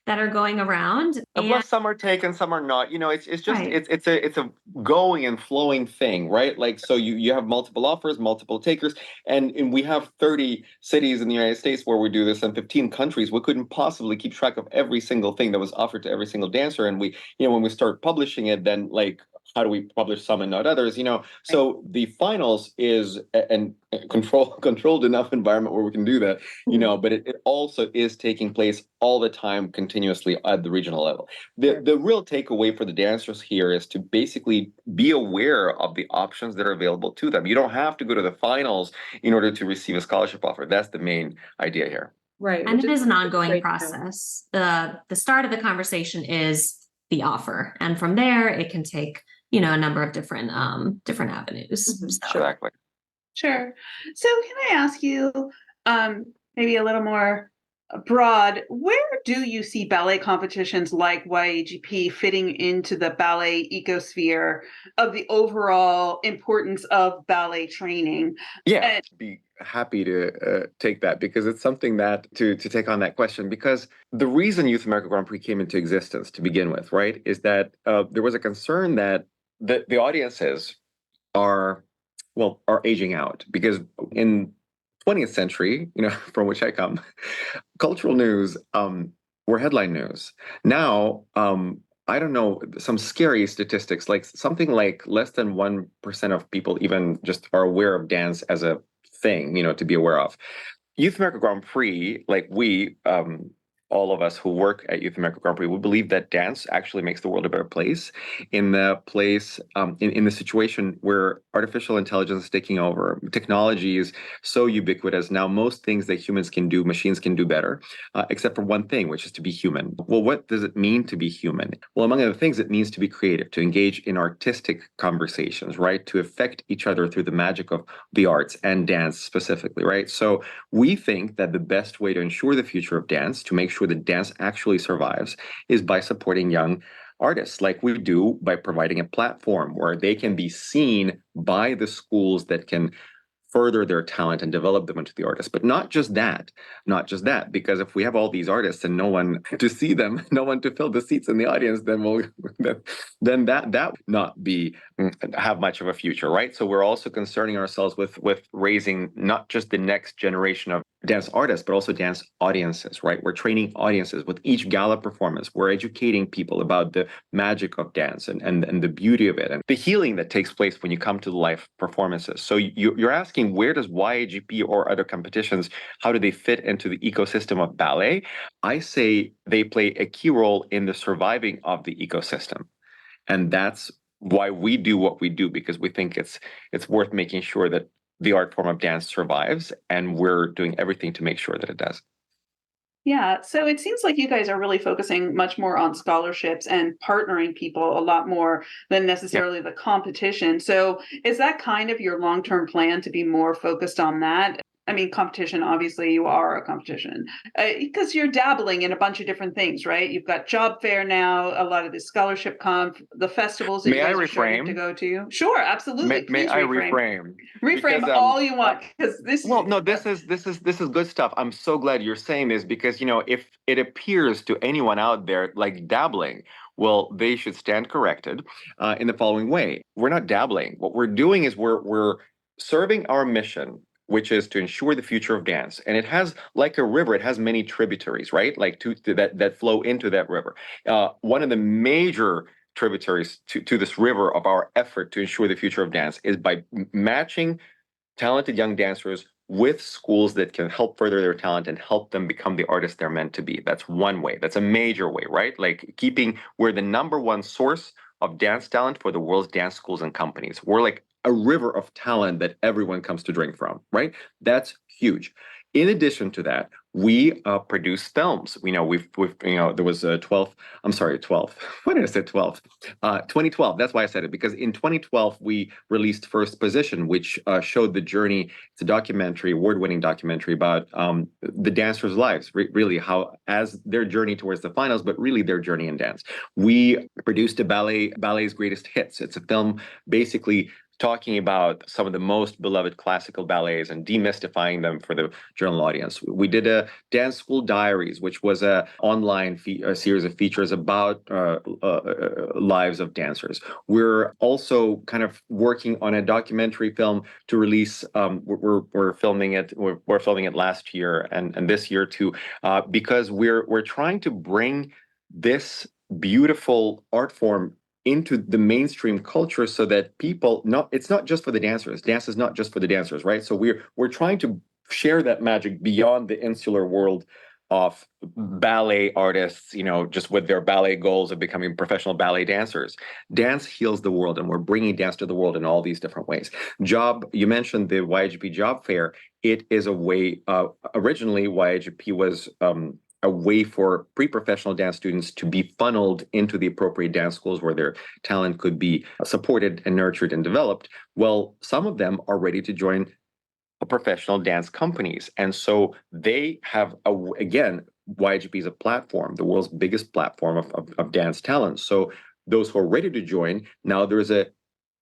that are going around. And plus, some are taken, some are not. It's just Right. it's a going and flowing thing, right? Like, so you have multiple offers, multiple takers, and we have 30 cities in the United States where we do this, in 15 countries. We couldn't possibly keep track of every single thing that was offered to every single dancer, and we, when we start publishing it, then like, how do we publish some and not others? So the finals is an controlled enough environment where we can do that, but it also is taking place all the time, continuously at the regional level. The real takeaway for the dancers here is to basically be aware of the options that are available to them. You don't have to go to the finals in order to receive a scholarship offer. That's the main idea here. Right. And it is an ongoing process. The start of the conversation is the offer, and from there it can take a number of different avenues. Mm-hmm. So. Exactly. Sure. So can I ask you, maybe a little more broad, where do you see ballet competitions like YAGP fitting into the ballet ecosphere of the overall importance of ballet training? Yeah, be happy to take that, because it's something that to take on that question, because the reason Youth America Grand Prix came into existence to begin with, right, is that there was a concern that the audiences are aging out, because in 20th century, from which I come, cultural news were headline news. Now, I don't know, some scary statistics, like something like less than 1% of people even just are aware of dance as a thing, to be aware of. Youth America Grand Prix, like we, all of us who work at Youth America Grand Prix, we believe that dance actually makes the world a better place. In the place, in the situation where artificial intelligence is taking over, technology is so ubiquitous now. Most things that humans can do, machines can do better, except for one thing, which is to be human. Well, what does it mean to be human? Well, among other things, it means to be creative, to engage in artistic conversations, right? To affect each other through the magic of the arts and dance specifically, right? So we think that the best way to ensure the future of dance, to make sure that dance actually survives, is by supporting young artists, like we do by providing a platform where they can be seen by the schools that can further their talent and develop them into the artists. But not just that, because if we have all these artists and no one to see them, no one to fill the seats in the audience, then that not have much of a future, right? So we're also concerning ourselves with raising not just the next generation of dance artists, but also dance audiences, right? We're training audiences with each gala performance. We're educating people about the magic of dance and the beauty of it and the healing that takes place when you come to the live performances. So you're asking, where does YAGP or other competitions, how do they fit into the ecosystem of ballet? I say they play a key role in the surviving of the ecosystem. And that's why we do what we do, because we think it's worth making sure that the art form of dance survives, and we're doing everything to make sure that it does. Yeah, so it seems like you guys are really focusing much more on scholarships and partnering people a lot more than Yeah. necessarily the competition. So is that kind of your long-term plan to be more focused on that? I mean, competition, obviously you are a competition because you're dabbling in a bunch of different things, right? You've got job fair now, a lot of the scholarship the festivals that you May I guys are starting to reframe? go to. Sure, absolutely. May Please I reframe. reframe? Reframe Because all you want because well, no, this is good stuff. I'm so glad you're saying this because if it appears to anyone out there like dabbling, well, they should stand corrected in the following way. We're not dabbling. What we're doing is we're serving our mission, which is to ensure the future of dance. And it has, like a river, it has many tributaries, right? Like that flow into that river. One of the major tributaries to this river of our effort to ensure the future of dance is by matching talented young dancers with schools that can help further their talent and help them become the artists they're meant to be. That's one way. That's a major way, right? Like we're the number one source of dance talent for the world's dance schools and companies. We're like a river of talent that everyone comes to drink from, right? That's huge. In addition to that, we produce films. We've there was a 12th. I'm sorry, 12th. Why did I say 12th? 2012. That's why I said it, because in 2012 we released First Position, which showed the journey. It's a documentary, award-winning documentary about the dancers' lives, really how as their journey towards the finals, but really their journey in dance. We produced a ballet's greatest hits. It's a film basically talking about some of the most beloved classical ballets and demystifying them for the general audience. We did a Dance School Diaries, which was a online series of features about lives of dancers. We're also kind of working on a documentary film to release. We're filming it. We're filming it last year and this year too, because we're trying to bring this beautiful art form into the mainstream culture so that it's not just for the dancers. Dance is not just for the dancers, right? So we're trying to share that magic beyond the insular world of ballet artists, just with their ballet goals of becoming professional ballet dancers. Dance heals the world, and we're bringing dance to the world in all these different ways. You mentioned the YAGP job fair. It is a way, originally YAGP was a way for pre-professional dance students to be funneled into the appropriate dance schools where their talent could be supported and nurtured and developed. Well, some of them are ready to join professional dance companies. And so they have, again, YGP is a platform, the world's biggest platform of dance talent. So those who are ready to join, now there's a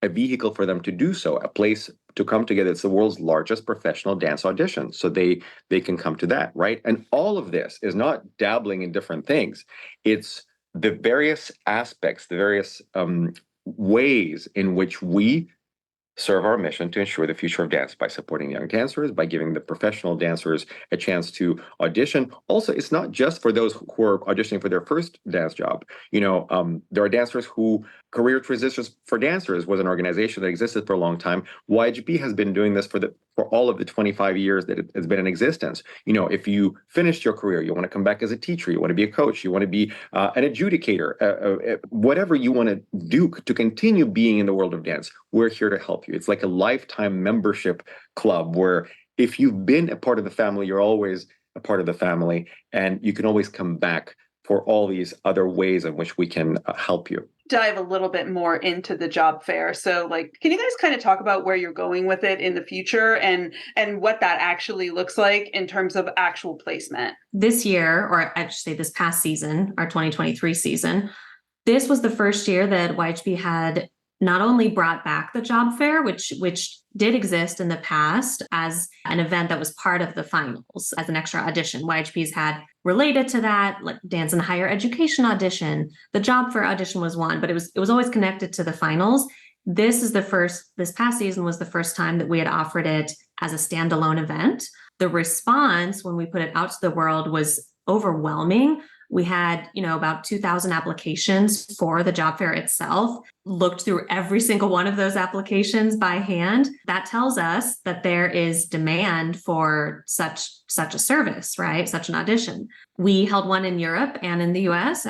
vehicle for them to do so, a place to come together. It's the world's largest professional dance audition. So they can come to that, right? And all of this is not dabbling in different things. It's the various aspects, the various ways in which we serve our mission to ensure the future of dance by supporting young dancers, by giving the professional dancers a chance to audition. Also, it's not just for those who are auditioning for their first dance job. There are dancers who Career Transitions for Dancers was an organization that existed for a long time. YGP has been doing this for all of the 25 years that it has been in existence. If you finished your career, you want to come back as a teacher, you want to be a coach, you want to be an adjudicator, whatever you want to do to continue being in the world of dance, we're here to help you. It's like a lifetime membership club where if you've been a part of the family, you're always a part of the family, and you can always come back for all these other ways in which we can help you. Dive a little bit more into the job fair. So can you guys kind of talk about where you're going with it in the future and what that actually looks like in terms of actual placement? This year, or I should say this past season, our 2023 season, this was the first year that YHP had not only brought back the job fair, which did exist in the past as an event that was part of the finals as an extra audition. YHP's had related to that, like dance and higher education audition. The job fair audition was one, but it was always connected to the finals. This past season was the first time that we had offered it as a standalone event. The response when we put it out to the world was overwhelming. We had, about 2,000 applications for the job fair itself, looked through every single one of those applications by hand. That tells us that there is demand for such a service, right? Such an audition. We held one in Europe and in the US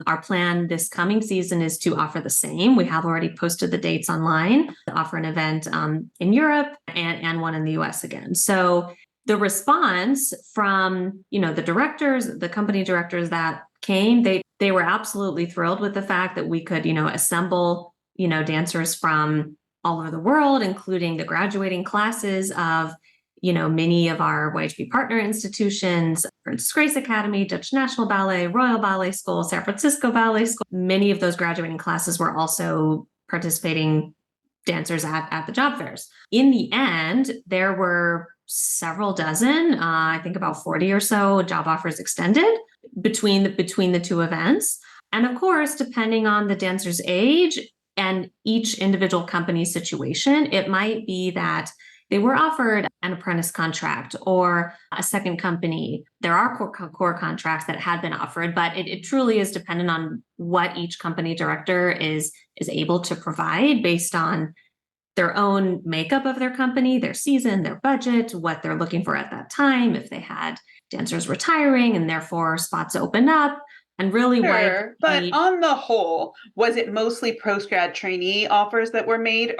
our plan this coming season is to offer the same. We have already posted the dates online to offer an event in Europe and one in the US again. So the response from, the directors, the company directors that came, they were absolutely thrilled with the fact that we could, assemble, dancers from all over the world, including the graduating classes of, many of our YHP partner institutions, Princess Grace Academy, Dutch National Ballet, Royal Ballet School, San Francisco Ballet School. Many of those graduating classes were also participating dancers at the job fairs. In the end, there were several dozen, I think about 40 or so job offers extended between the two events. And of course, depending on the dancer's age and each individual company's situation, it might be that they were offered an apprentice contract or a second company. There are core contracts that had been offered, but it truly is dependent on what each company director is able to provide based on their own makeup of their company, their season, their budget, what they're looking for at that time, if they had dancers retiring and therefore spots open up. And really, sure, but on the whole, was it mostly post-grad trainee offers that were made,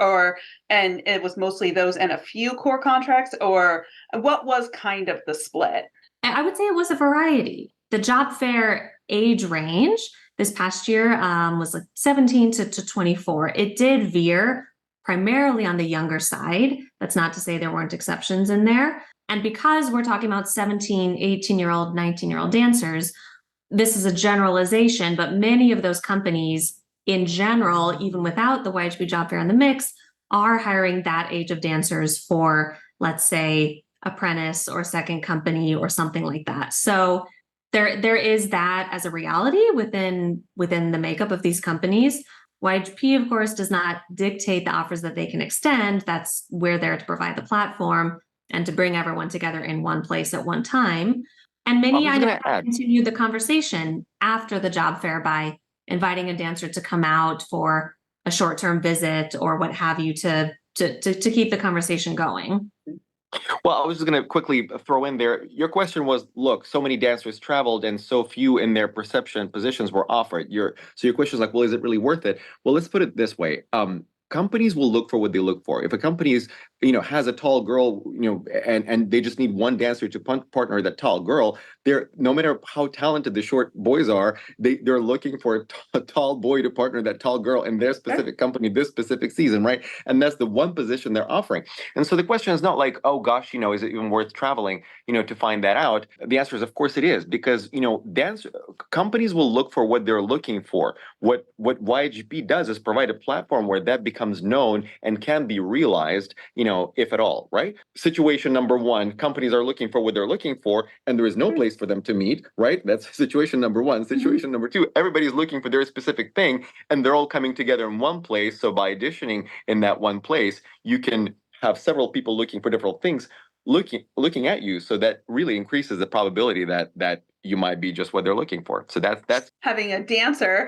and it was mostly those and a few core contracts, or what was kind of the split? I would say it was a variety. The job fair age range this past year was like 17 to 24. It did veer primarily on the younger side. That's not to say there weren't exceptions in there. And because we're talking about 17, 18-year-old, 19-year-old dancers, this is a generalization, but many of those companies in general, even without the YHP job fair in the mix, are hiring that age of dancers for, let's say, apprentice or second company or something like that. So there is that as a reality within the makeup of these companies. YHP, of course, does not dictate the offers that they can extend. That's where they're to provide the platform and to bring everyone together in one place at one time. And many I know continue the conversation after the job fair by inviting a dancer to come out for a short-term visit or what have you to keep the conversation going. Well, I was just going to quickly throw in there. Your question was, look, so many dancers traveled and so few in their perception positions were offered. So your question is like, well, is it really worth it? Well, let's put it this way. Companies will look for what they look for. If a company is, has a tall girl, and they just need one dancer to partner that tall girl, no matter how talented the short boys are, they're looking for a tall boy to partner that tall girl in their specific company, this specific season, right? And that's the one position they're offering. And so the question is not like, oh gosh, is it even worth traveling, to find that out? The answer is, of course it is, because, companies will look for what they're looking for. What YGP does is provide a platform where that becomes known and can be realized, if at all, right? Situation number one, companies are looking for what they're looking for, and there is no place for them to meet, right? That's situation number one. Situation number two, everybody's looking for their specific thing, and they're all coming together in one place. So by auditioning in that one place, you can have several people looking for different things looking at you. So that really increases the probability that you might be just what they're looking for. So that's having a dancer.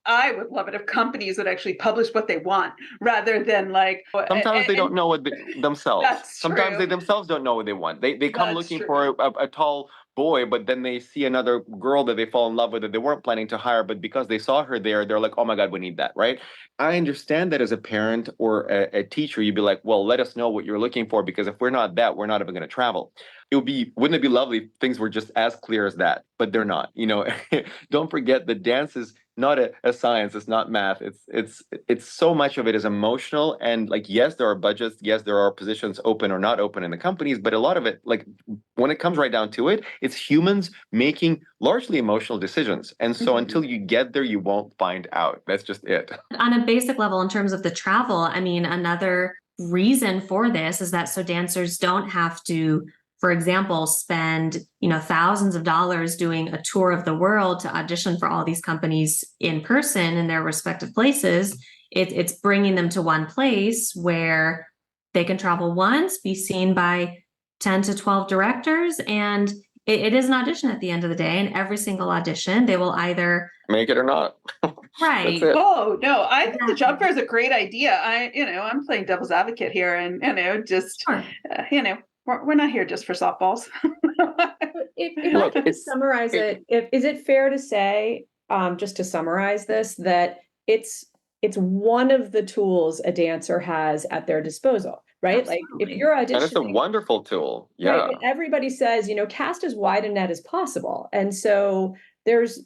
I would love it if companies would actually publish what they want rather than like. Sometimes they don't know what themselves. Sometimes true. they themselves don't know what they want. They come looking for a tall boy, but then they see another girl that they fall in love with that they weren't planning to hire, but because they saw her there, they're like, oh my God, we need that, right? I understand that as a parent or a teacher, you'd be like, well, let us know what you're looking for, because if we're not that, we're not even going to travel. Wouldn't it be lovely if things were just as clear as that? But they're not. Don't forget that dance is not a science. It's not math. It's so much of it is emotional. And like, yes, there are budgets. Yes, there are positions open or not open in the companies. But a lot of it, like when it comes right down to it, it's humans making largely emotional decisions. And so until you get there, you won't find out. That's just it. On a basic level, in terms of the travel, I mean, another reason for this is that so dancers don't have to, for example, spend, thousands of dollars doing a tour of the world to audition for all these companies in person in their respective places. It's bringing them to one place where they can travel once, be seen by 10 to 12 directors, and it is an audition at the end of the day. And every single audition, they will either make it or not. Right. Oh no, I think the job fair is a great idea. I'm playing devil's advocate here, and we're not here just for softballs. If I could summarize it, is it fair to say, just to summarize this, that it's one of the tools a dancer has at their disposal? right? Like if Absolutely. you're And it's a auditioning, wonderful tool. right, Yeah. but everybody says, cast as wide a net as possible. And so there's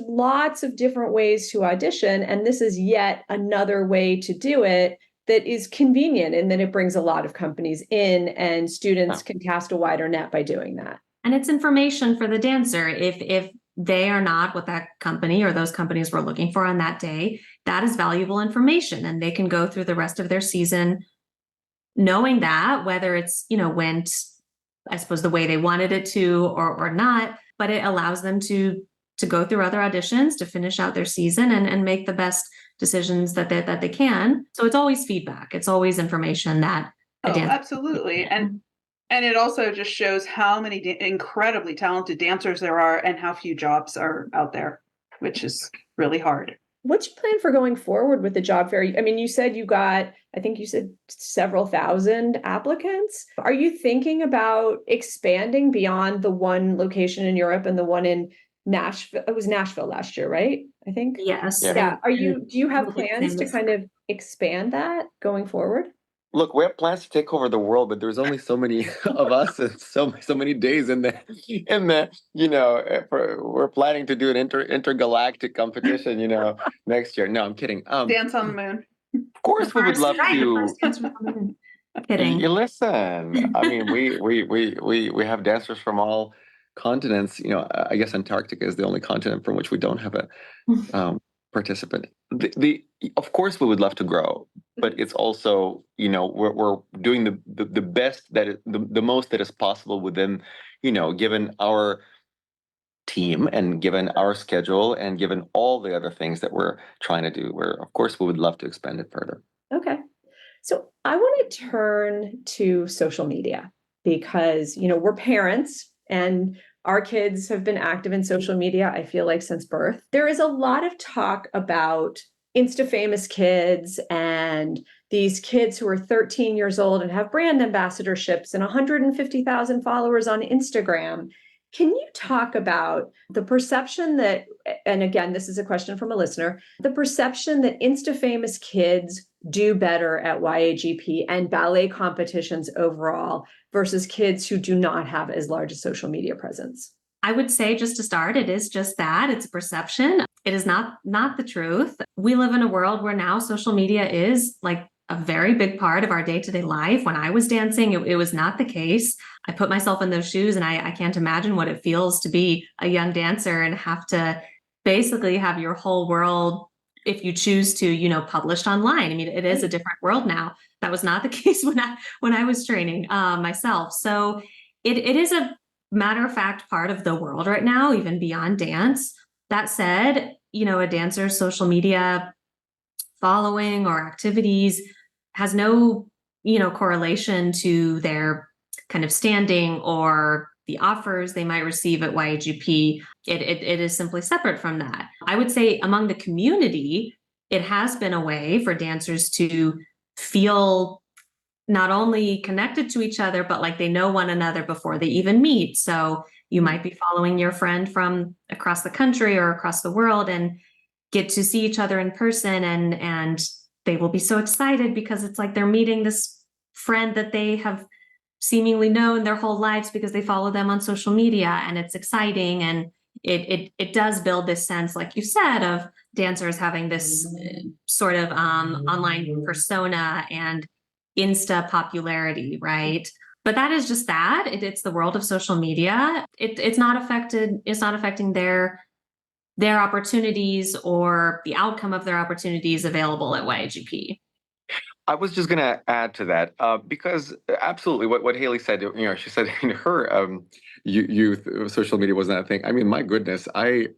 lots of different ways to audition, and this is yet another way to do it that is convenient, and then it brings a lot of companies in, and students can cast a wider net by doing that. And it's information for the dancer. If they are not what that company or those companies were looking for on that day, that is valuable information, and they can go through the rest of their season knowing that, whether it's, went, I suppose, the way they wanted it to or not, but it allows them to go through other auditions, to finish out their season and make the best decisions that they can. So it's always feedback. It's always information that a dancer. Absolutely. And it also just shows how many incredibly talented dancers there are and how few jobs are out there, which is really hard. What's your plan for going forward with the job fair? I mean, you said I think you said several thousand applicants. Are you thinking about expanding beyond the one location in Europe and the one in Nashville? It was Nashville last year, right? I think. Yes. Yeah. Do you have plans to kind of expand that going forward? Look, we have plans to take over the world, but there's only so many of us and so many days in the we're planning to do an intergalactic competition, next year. No, I'm kidding. Dance on the moon. Of course, we would love to. Kidding. You listen. I mean, we have dancers from all continents. I guess Antarctica is the only continent from which we don't have a participant. Of course, we would love to grow, but it's also, we're doing the best the most that is possible within, given our team and given our schedule and given all the other things that we're trying to do. Where of course we would love to expand it further. Okay. So I want to turn to social media because, we're parents and our kids have been active in social media, I feel like, since birth. There is a lot of talk about Insta famous kids and these kids who are 13 years old and have brand ambassadorships and 150,000 followers on Instagram. Can you talk about the perception that, and again, this is a question from a listener, the perception that Insta famous kids do better at YAGP and ballet competitions overall versus kids who do not have as large a social media presence? I would say, just to start, it is just that. It's a perception. It is not the truth. We live in a world where now social media is like a very big part of our day-to-day life. When I was dancing, it was not the case. I put myself in those shoes, and I can't imagine what it feels to be a young dancer and have to basically have your whole world, if you choose to, published online. I mean, it is a different world now. That was not the case when I was training myself. So it is a matter of fact part of the world right now, even beyond dance. That said, a dancer's social media following or activities has no, correlation to their kind of standing or the offers they might receive at YAGP. It is simply separate from that. I would say among the community, it has been a way for dancers to feel not only connected to each other, but like they know one another before they even meet. So you might be following your friend from across the country or across the world and get to see each other in person, and they will be so excited because it's like they're meeting this friend that they have seemingly known their whole lives because they follow them on social media, and it's exciting. And it does build this sense, like you said, of dancers having this sort of online persona and Insta popularity, right? But that is just that. It's the world of social media. It's not affecting their opportunities or the outcome of their opportunities available at YAGP. I was just going to add to that because absolutely what Hailey said, she said in her youth, social media wasn't that thing. I mean, my goodness, I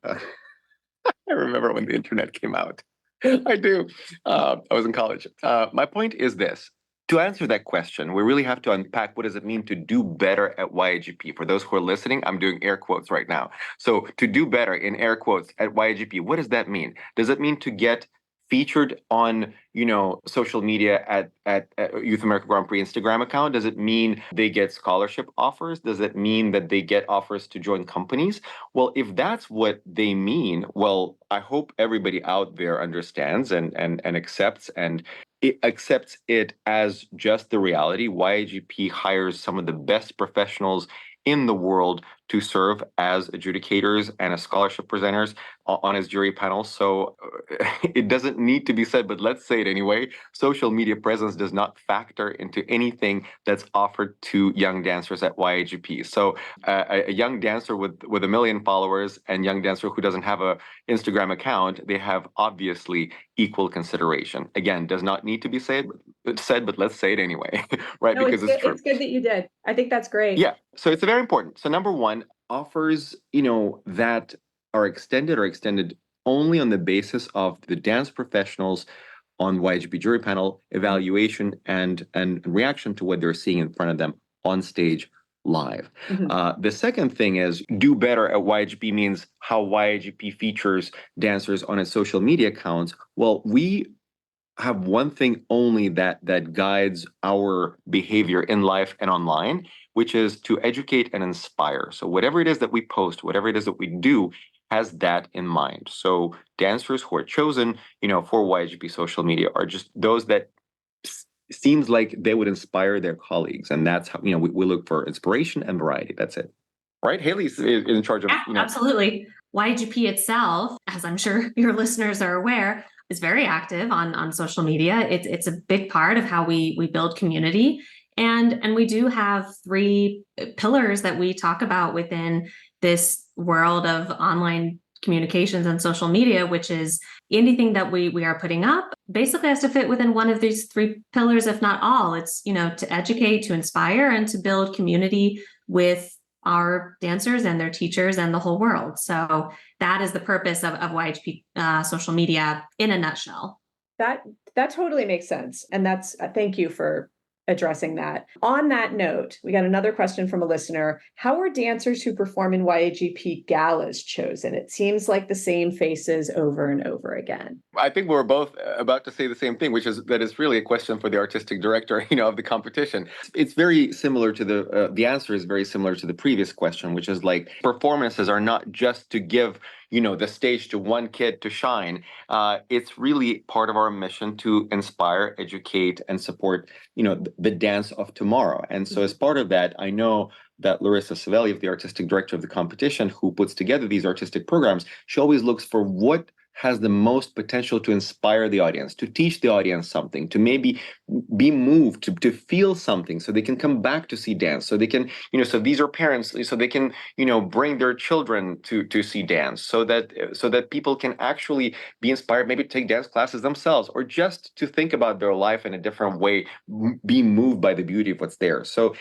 remember when the internet came out. I do. I was in college. My point is this. To answer that question, we really have to unpack what does it mean to do better at YAGP. For those who are listening, I'm doing air quotes right now. So to do better in air quotes at YAGP, what does that mean? Does it mean to get featured on, social media at Youth America Grand Prix Instagram account? Does it mean they get scholarship offers? Does it mean that they get offers to join companies? Well, if that's what they mean, well, I hope everybody out there understands and accepts and it accepts it as just the reality. YAGP hires some of the best professionals in the world to serve as adjudicators and as scholarship presenters on his jury panel. So it doesn't need to be said, but let's say it anyway. Social media presence does not factor into anything that's offered to young dancers at YAGP. So a young dancer with 1 million followers and young dancer who doesn't have a Instagram account, they have obviously equal consideration. Again, does not need to be said, but let's say it anyway, right? No, Because it's true. It's good that you did. I think that's great. Yeah. So it's very important. So number one, offers, that are extended only on the basis of the dance professionals on YGP jury panel evaluation and reaction to what they're seeing in front of them on stage live. The second thing is do better at YGP means how YGP features dancers on its social media accounts. Well, we have one thing only that guides our behavior in life and online, which is to educate and inspire. So whatever it is that we post, whatever it is that we do, has that in mind. So dancers who are chosen, for YGP social media are just those that seems like they would inspire their colleagues, and that's how we look for inspiration and variety. That's it. Right? Hailey's in charge of. Absolutely. YGP itself, as I'm sure your listeners are aware, is very active on social media. It's a big part of how we build community. And we do have 3 pillars that we talk about within this world of online communications and social media, which is anything that we are putting up basically has to fit within one of these 3 pillars, if not all. It's, to educate, to inspire, and to build community with our dancers and their teachers and the whole world. So that is the purpose of YHP social media in a nutshell. That totally makes sense. And thank you for addressing that. On that note, we got another question from a listener. How are dancers who perform in YAGP galas chosen? It seems like the same faces over and over again. I think we're both about to say the same thing, which is that it's really a question for the artistic director, of the competition. It's very similar to the answer is very similar to the previous question, which is like performances are not just to give the stage to one kid to shine. It's really part of our mission to inspire, educate, and support, the dance of tomorrow. And so as part of that, I know that Larissa Savelyev, the artistic director of the competition, who puts together these artistic programs, she always looks for what has the most potential to inspire the audience, to teach the audience something, to maybe be moved, to feel something, so they can come back to see dance, so they can, so these are parents, so they can, bring their children to see dance, so that people can actually be inspired, maybe take dance classes themselves, or just to think about their life in a different way, be moved by the beauty of what's there. So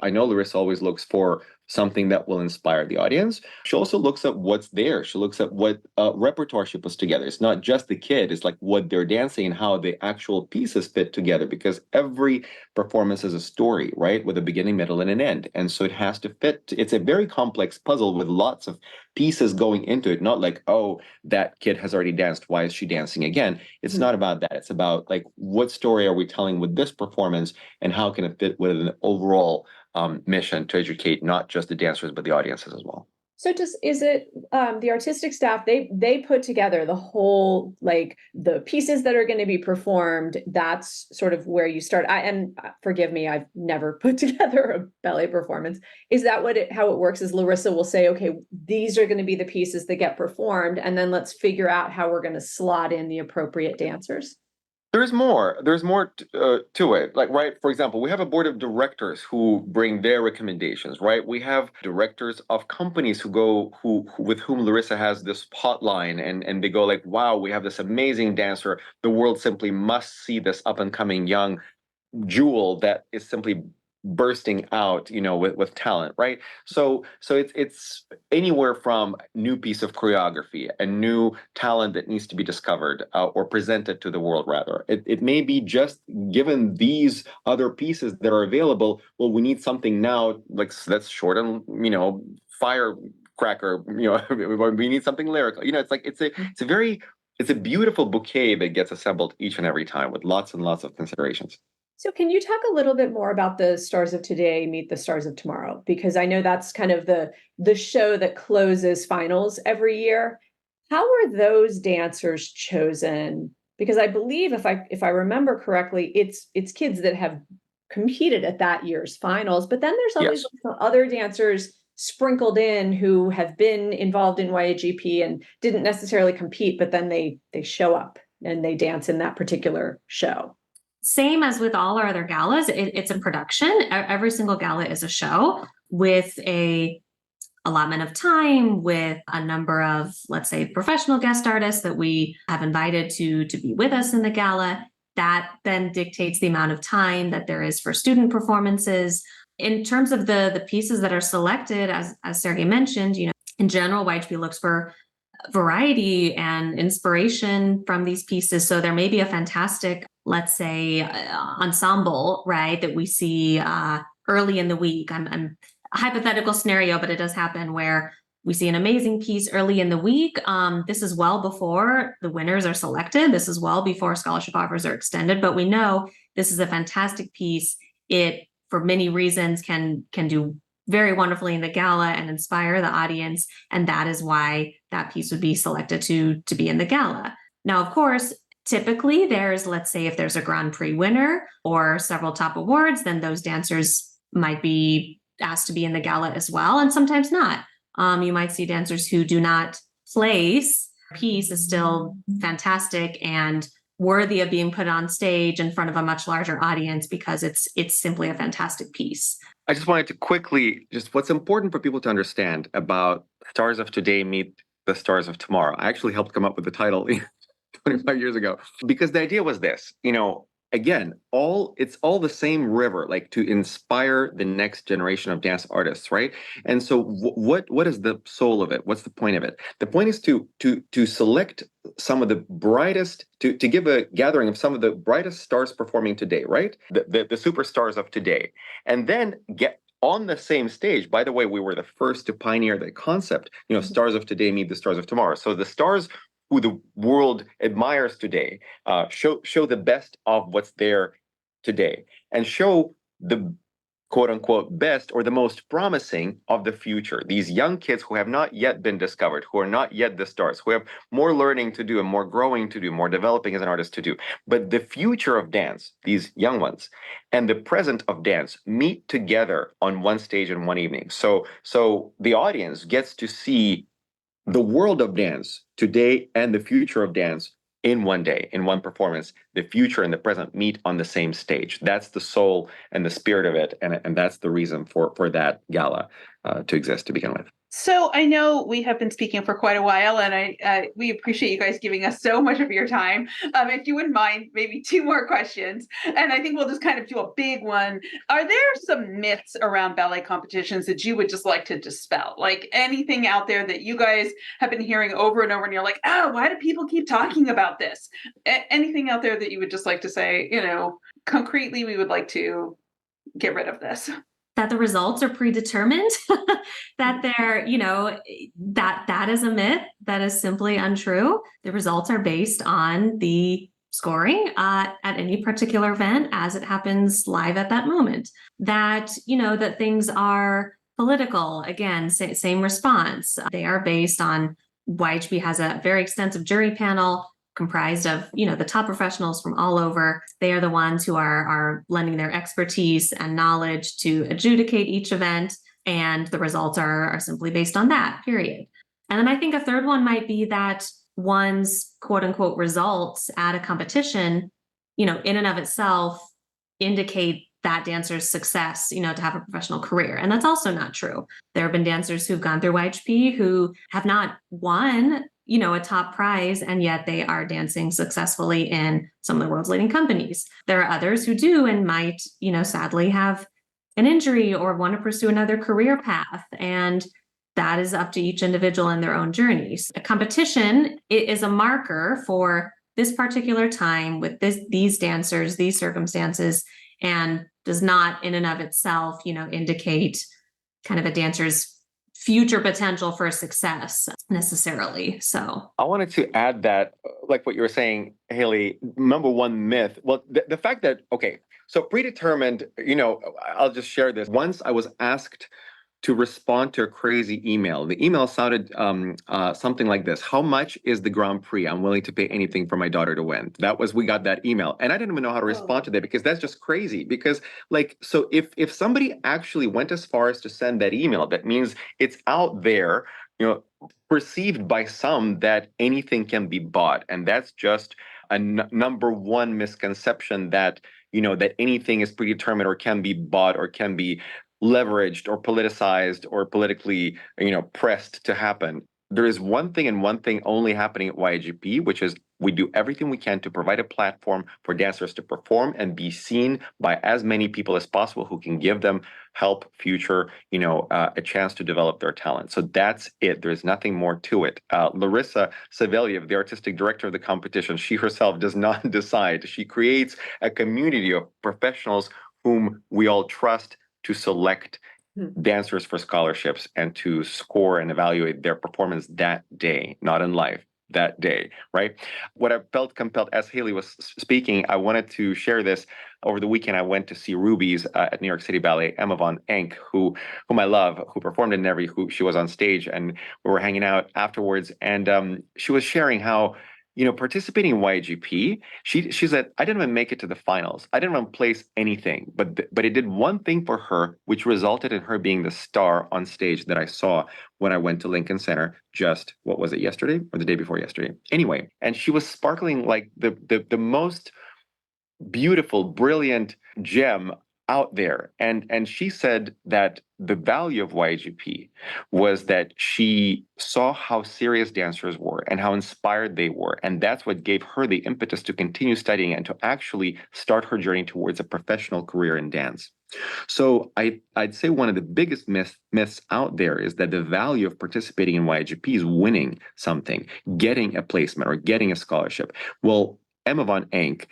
I know Larissa always looks for something that will inspire the audience. She also looks at what's there. She looks at what repertoire she puts together. It's not just the kid, it's like what they're dancing and how the actual pieces fit together, because every performance is a story, right? With a beginning, middle, and an end. And so it has to fit. It's a very complex puzzle with lots of pieces going into it. Not like, oh, that kid has already danced, why is she dancing again? It's not about that. It's about like, what story are we telling with this performance, and how can it fit with an overall mission to educate not just the dancers but the audiences as well. So is it the artistic staff, they put together the whole, like the pieces that are going to be performed? That's sort of where you start. And forgive me, I've never put together a ballet performance. Is that how it works? Is Larissa will say, okay, these are going to be the pieces that get performed, and then let's figure out how we're going to slot in the appropriate dancers? There's more to it. Like, right, for example, we have a board of directors who bring their recommendations, right? We have directors of companies who with whom Larissa has this hotline, and they go like, wow, we have this amazing dancer. The world simply must see this up and coming young jewel that is simply bursting out, with talent, right? So it's anywhere from new piece of choreography, a new talent that needs to be discovered or presented to the world, rather. It may be just given these other pieces that are available. Well, we need something now, like that's short and firecracker. We need something lyrical. It's a beautiful bouquet that gets assembled each and every time with lots and lots of considerations. So can you talk a little bit more about the Stars of Today Meet the Stars of Tomorrow? Because I know that's kind of the show that closes finals every year. How are those dancers chosen because I believe if I remember correctly, it's kids that have competed at that year's finals, but then there's always other dancers sprinkled in who have been involved in YAGP and didn't necessarily compete, but then they show up and they dance in that particular show. Same as with all our other galas, it's a production. Every single gala is a show with a allotment of time, with a number of, let's say, professional guest artists that we have invited to be with us in the gala. That then dictates the amount of time that there is for student performances. In terms of the pieces that are selected, as Sergey mentioned, in general, YHP looks for variety and inspiration from these pieces. So there may be a fantastic, let's say, ensemble, right, that we see early in the week. I'm a hypothetical scenario, but it does happen where we see an amazing piece early in the week. This is well before the winners are selected. This is well before scholarship offers are extended, but we know this is a fantastic piece. It, for many reasons, can do very wonderfully in the gala and inspire the audience. And that is why that piece would be selected to be in the gala. Now, of course, typically there's, let's say, if there's a Grand Prix winner or several top awards, then those dancers might be asked to be in the gala as well, and sometimes not. You might see dancers who do not place. Piece is still fantastic and worthy of being put on stage in front of a much larger audience because it's simply a fantastic piece. I just wanted to quickly, just what's important for people to understand about Stars of Today Meet the Stars of Tomorrow. I actually helped come up with the title 25 years ago, because the idea was this, again, it's all the same river, like to inspire the next generation of dance artists, right? And so what is the soul of it? What's the point of it? The point is to select some of the brightest, to give a gathering of some of the brightest stars performing today, right? The superstars of today. And then get on the same stage. By the way, we were the first to pioneer the concept, Stars of Today Meet the Stars of Tomorrow. So the stars who the world admires today, show the best of what's there today, and show the quote unquote best or the most promising of the future. These young kids who have not yet been discovered, who are not yet the stars, who have more learning to do and more growing to do, more developing as an artist to do. But the future of dance, these young ones, and the present of dance meet together on one stage in one evening. So the audience gets to see the world of dance today and the future of dance in one day, in one performance. The future and the present meet on the same stage. That's the soul and the spirit of it, and that's the reason for that gala to exist to begin with. So I know we have been speaking for quite a while, and we appreciate you guys giving us so much of your time. If you wouldn't mind, maybe 2 more questions, and I think we'll just kind of do a big one. Are there some myths around ballet competitions that you would just like to dispel? Like anything out there that you guys have been hearing over and over, and you're like, oh, why do people keep talking about this? Anything out there that you would just like to say, concretely, we would like to get rid of this? That the results are predetermined, that they're, that is a myth. That is simply untrue. The results are based on the scoring at any particular event as it happens live at that moment. That, that things are political, again, same response. They are based on, YHP has a very extensive jury panel comprised of, the top professionals from all over. They are the ones who are lending their expertise and knowledge to adjudicate each event, and the results are simply based on that, period. And then I think a third one might be that one's quote unquote results at a competition, in and of itself indicate that dancer's success, to have a professional career. And that's also not true. There have been dancers who've gone through YHP who have not won a top prize, and yet they are dancing successfully in some of the world's leading companies. There are others who do and might, sadly have an injury or want to pursue another career path. And that is up to each individual in their own journeys. A competition is a marker for this particular time with these dancers, these circumstances, and does not in and of itself, indicate kind of a dancer's future potential for success necessarily. So I wanted to add that, like what you were saying, Hailey, number one myth. Well, the fact that, okay, so predetermined, I'll just share this. Once I was asked to respond to a crazy email. The email sounded something like this: "How much is the Grand Prix? I'm willing to pay anything for my daughter to win." We got that email, and I didn't even know how to respond to that, because that's just crazy. Because so if somebody actually went as far as to send that email, that means it's out there, perceived by some that anything can be bought, and that's just a number one misconception, that that anything is predetermined or can be bought or can be leveraged or politicized or politically, pressed to happen. There is one thing and one thing only happening at YAGP, which is we do everything we can to provide a platform for dancers to perform and be seen by as many people as possible who can give them help, future, a chance to develop their talent. So that's it. There's nothing more to it. Larissa Savelyev, the artistic director of the competition, she herself does not decide. She creates a community of professionals whom we all trust to select dancers for scholarships and to score and evaluate their performance that day, not in life, that day, right? What I felt compelled, as Hailey was speaking, I wanted to share this. Over the weekend, I went to see Ruby's at New York City Ballet, Emma von Enck, whom I love, who performed in she was on stage, and we were hanging out afterwards, and she was sharing how, participating in YAGP, she said, "I didn't even make it to the finals. I didn't even place anything, but it did one thing for her, which resulted in her being the star on stage that I saw when I went to Lincoln Center just, what was it, yesterday or the day before yesterday? Anyway, and she was sparkling like the most beautiful, brilliant gem out there. And she said that the value of YAGP was that she saw how serious dancers were and how inspired they were. And that's what gave her the impetus to continue studying and to actually start her journey towards a professional career in dance. So I'd say one of the biggest myths out there is that the value of participating in YAGP is winning something, getting a placement or getting a scholarship. Well, Emma von Enck,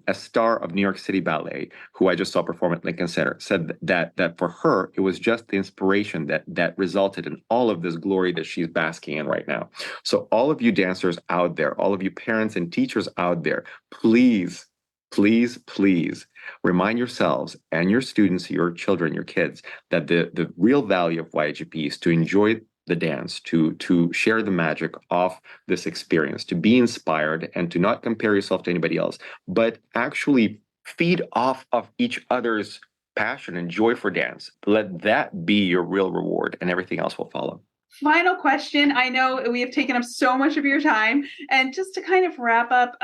a star of New York City Ballet, who I just saw perform at Lincoln Center, said that for her, it was just the inspiration that resulted in all of this glory that she's basking in right now. So all of you dancers out there, all of you parents and teachers out there, please, please, please remind yourselves and your students, your children, your kids, that the real value of YAGP is to enjoy the dance, to share the magic of this experience, to be inspired and to not compare yourself to anybody else, but actually feed off of each other's passion and joy for dance. Let that be your real reward, and everything else will follow. Final question. I know we have taken up so much of your time, and just to kind of wrap up,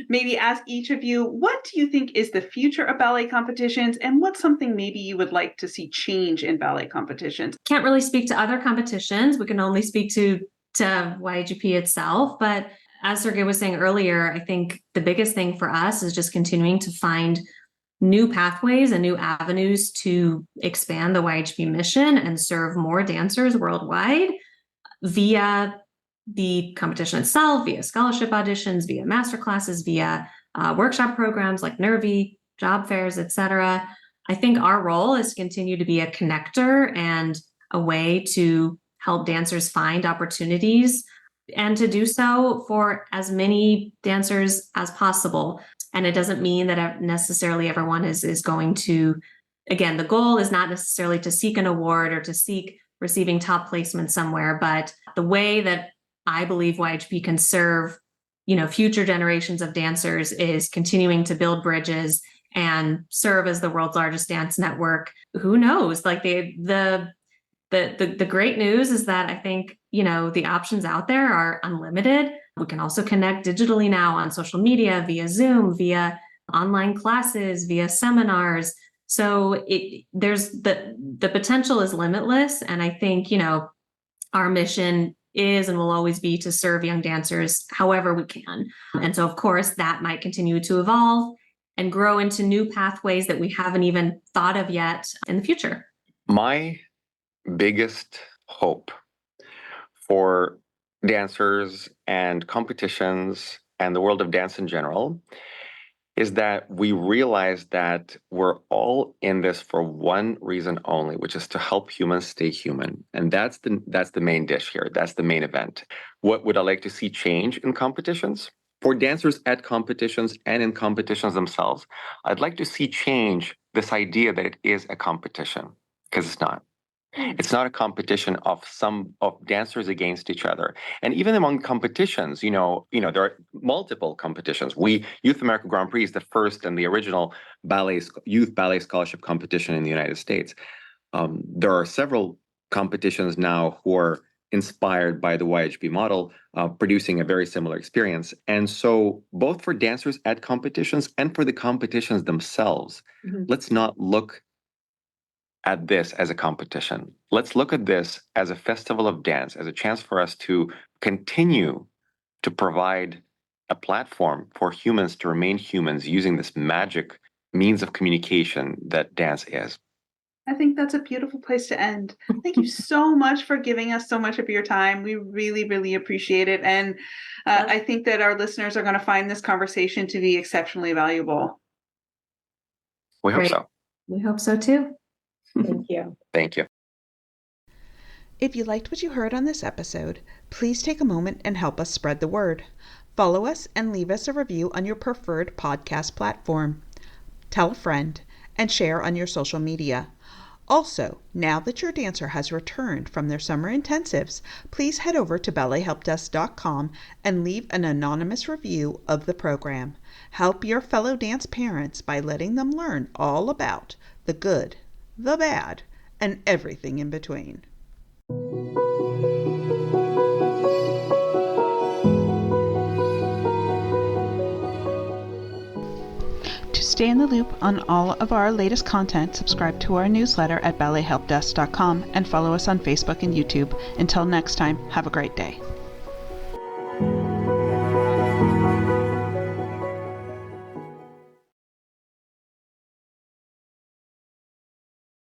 maybe ask each of you, what do you think is the future of ballet competitions, and what's something maybe you would like to see change in ballet competitions? Can't really speak to other competitions. We can only speak to YAGP itself. But as Sergey was saying earlier, I think the biggest thing for us is just continuing to find new pathways and new avenues to expand the YAGP mission and serve more dancers worldwide via the competition itself, via scholarship auditions, via masterclasses, via workshop programs like Nervy, job fairs, etc. I think our role is to continue to be a connector and a way to help dancers find opportunities, and to do so for as many dancers as possible. And it doesn't mean that necessarily everyone is going to, again, the goal is not necessarily to seek an award or to seek receiving top placement somewhere, but the way that I believe YAGP can serve, future generations of dancers is continuing to build bridges and serve as the world's largest dance network. Who knows? Like the great news is that I think, the options out there are unlimited. We can also connect digitally now on social media, via Zoom, via online classes, via seminars. So there's the potential is limitless. And I think, our mission is and will always be to serve young dancers however we can. And so, of course, that might continue to evolve and grow into new pathways that we haven't even thought of yet in the future. My biggest hope for dancers and competitions and the world of dance in general is that we realize that we're all in this for one reason only, which is to help humans stay human. And that's the main dish here. That's the main event. What would I like to see change in competitions? For dancers at competitions and in competitions themselves, I'd like to see change this idea that it is a competition, because it's not. It's not a competition of dancers against each other. And even among competitions, there are multiple competitions. Youth America Grand Prix is the first and the original youth ballet scholarship competition in the United States. There are several competitions now who are inspired by the YAGP model, producing a very similar experience. And so both for dancers at competitions and for the competitions themselves, let's not look at this as a competition. Let's look at this as a festival of dance, as a chance for us to continue to provide a platform for humans to remain humans using this magic means of communication that dance is. I think that's a beautiful place to end. Thank you so much for giving us so much of your time. We really, really appreciate it. And I think that our listeners are going to find this conversation to be exceptionally valuable. We hope so. We hope so too. Thank you. Thank you. If you liked what you heard on this episode, please take a moment and help us spread the word. Follow us and leave us a review on your preferred podcast platform. Tell a friend and share on your social media. Also, now that your dancer has returned from their summer intensives, please head over to ballethelpdesk.com and leave an anonymous review of the program. Help your fellow dance parents by letting them learn all about the good, the bad, and everything in between. To stay in the loop on all of our latest content, subscribe to our newsletter at ballethelpdesk.com and follow us on Facebook and YouTube. Until next time, have a great day.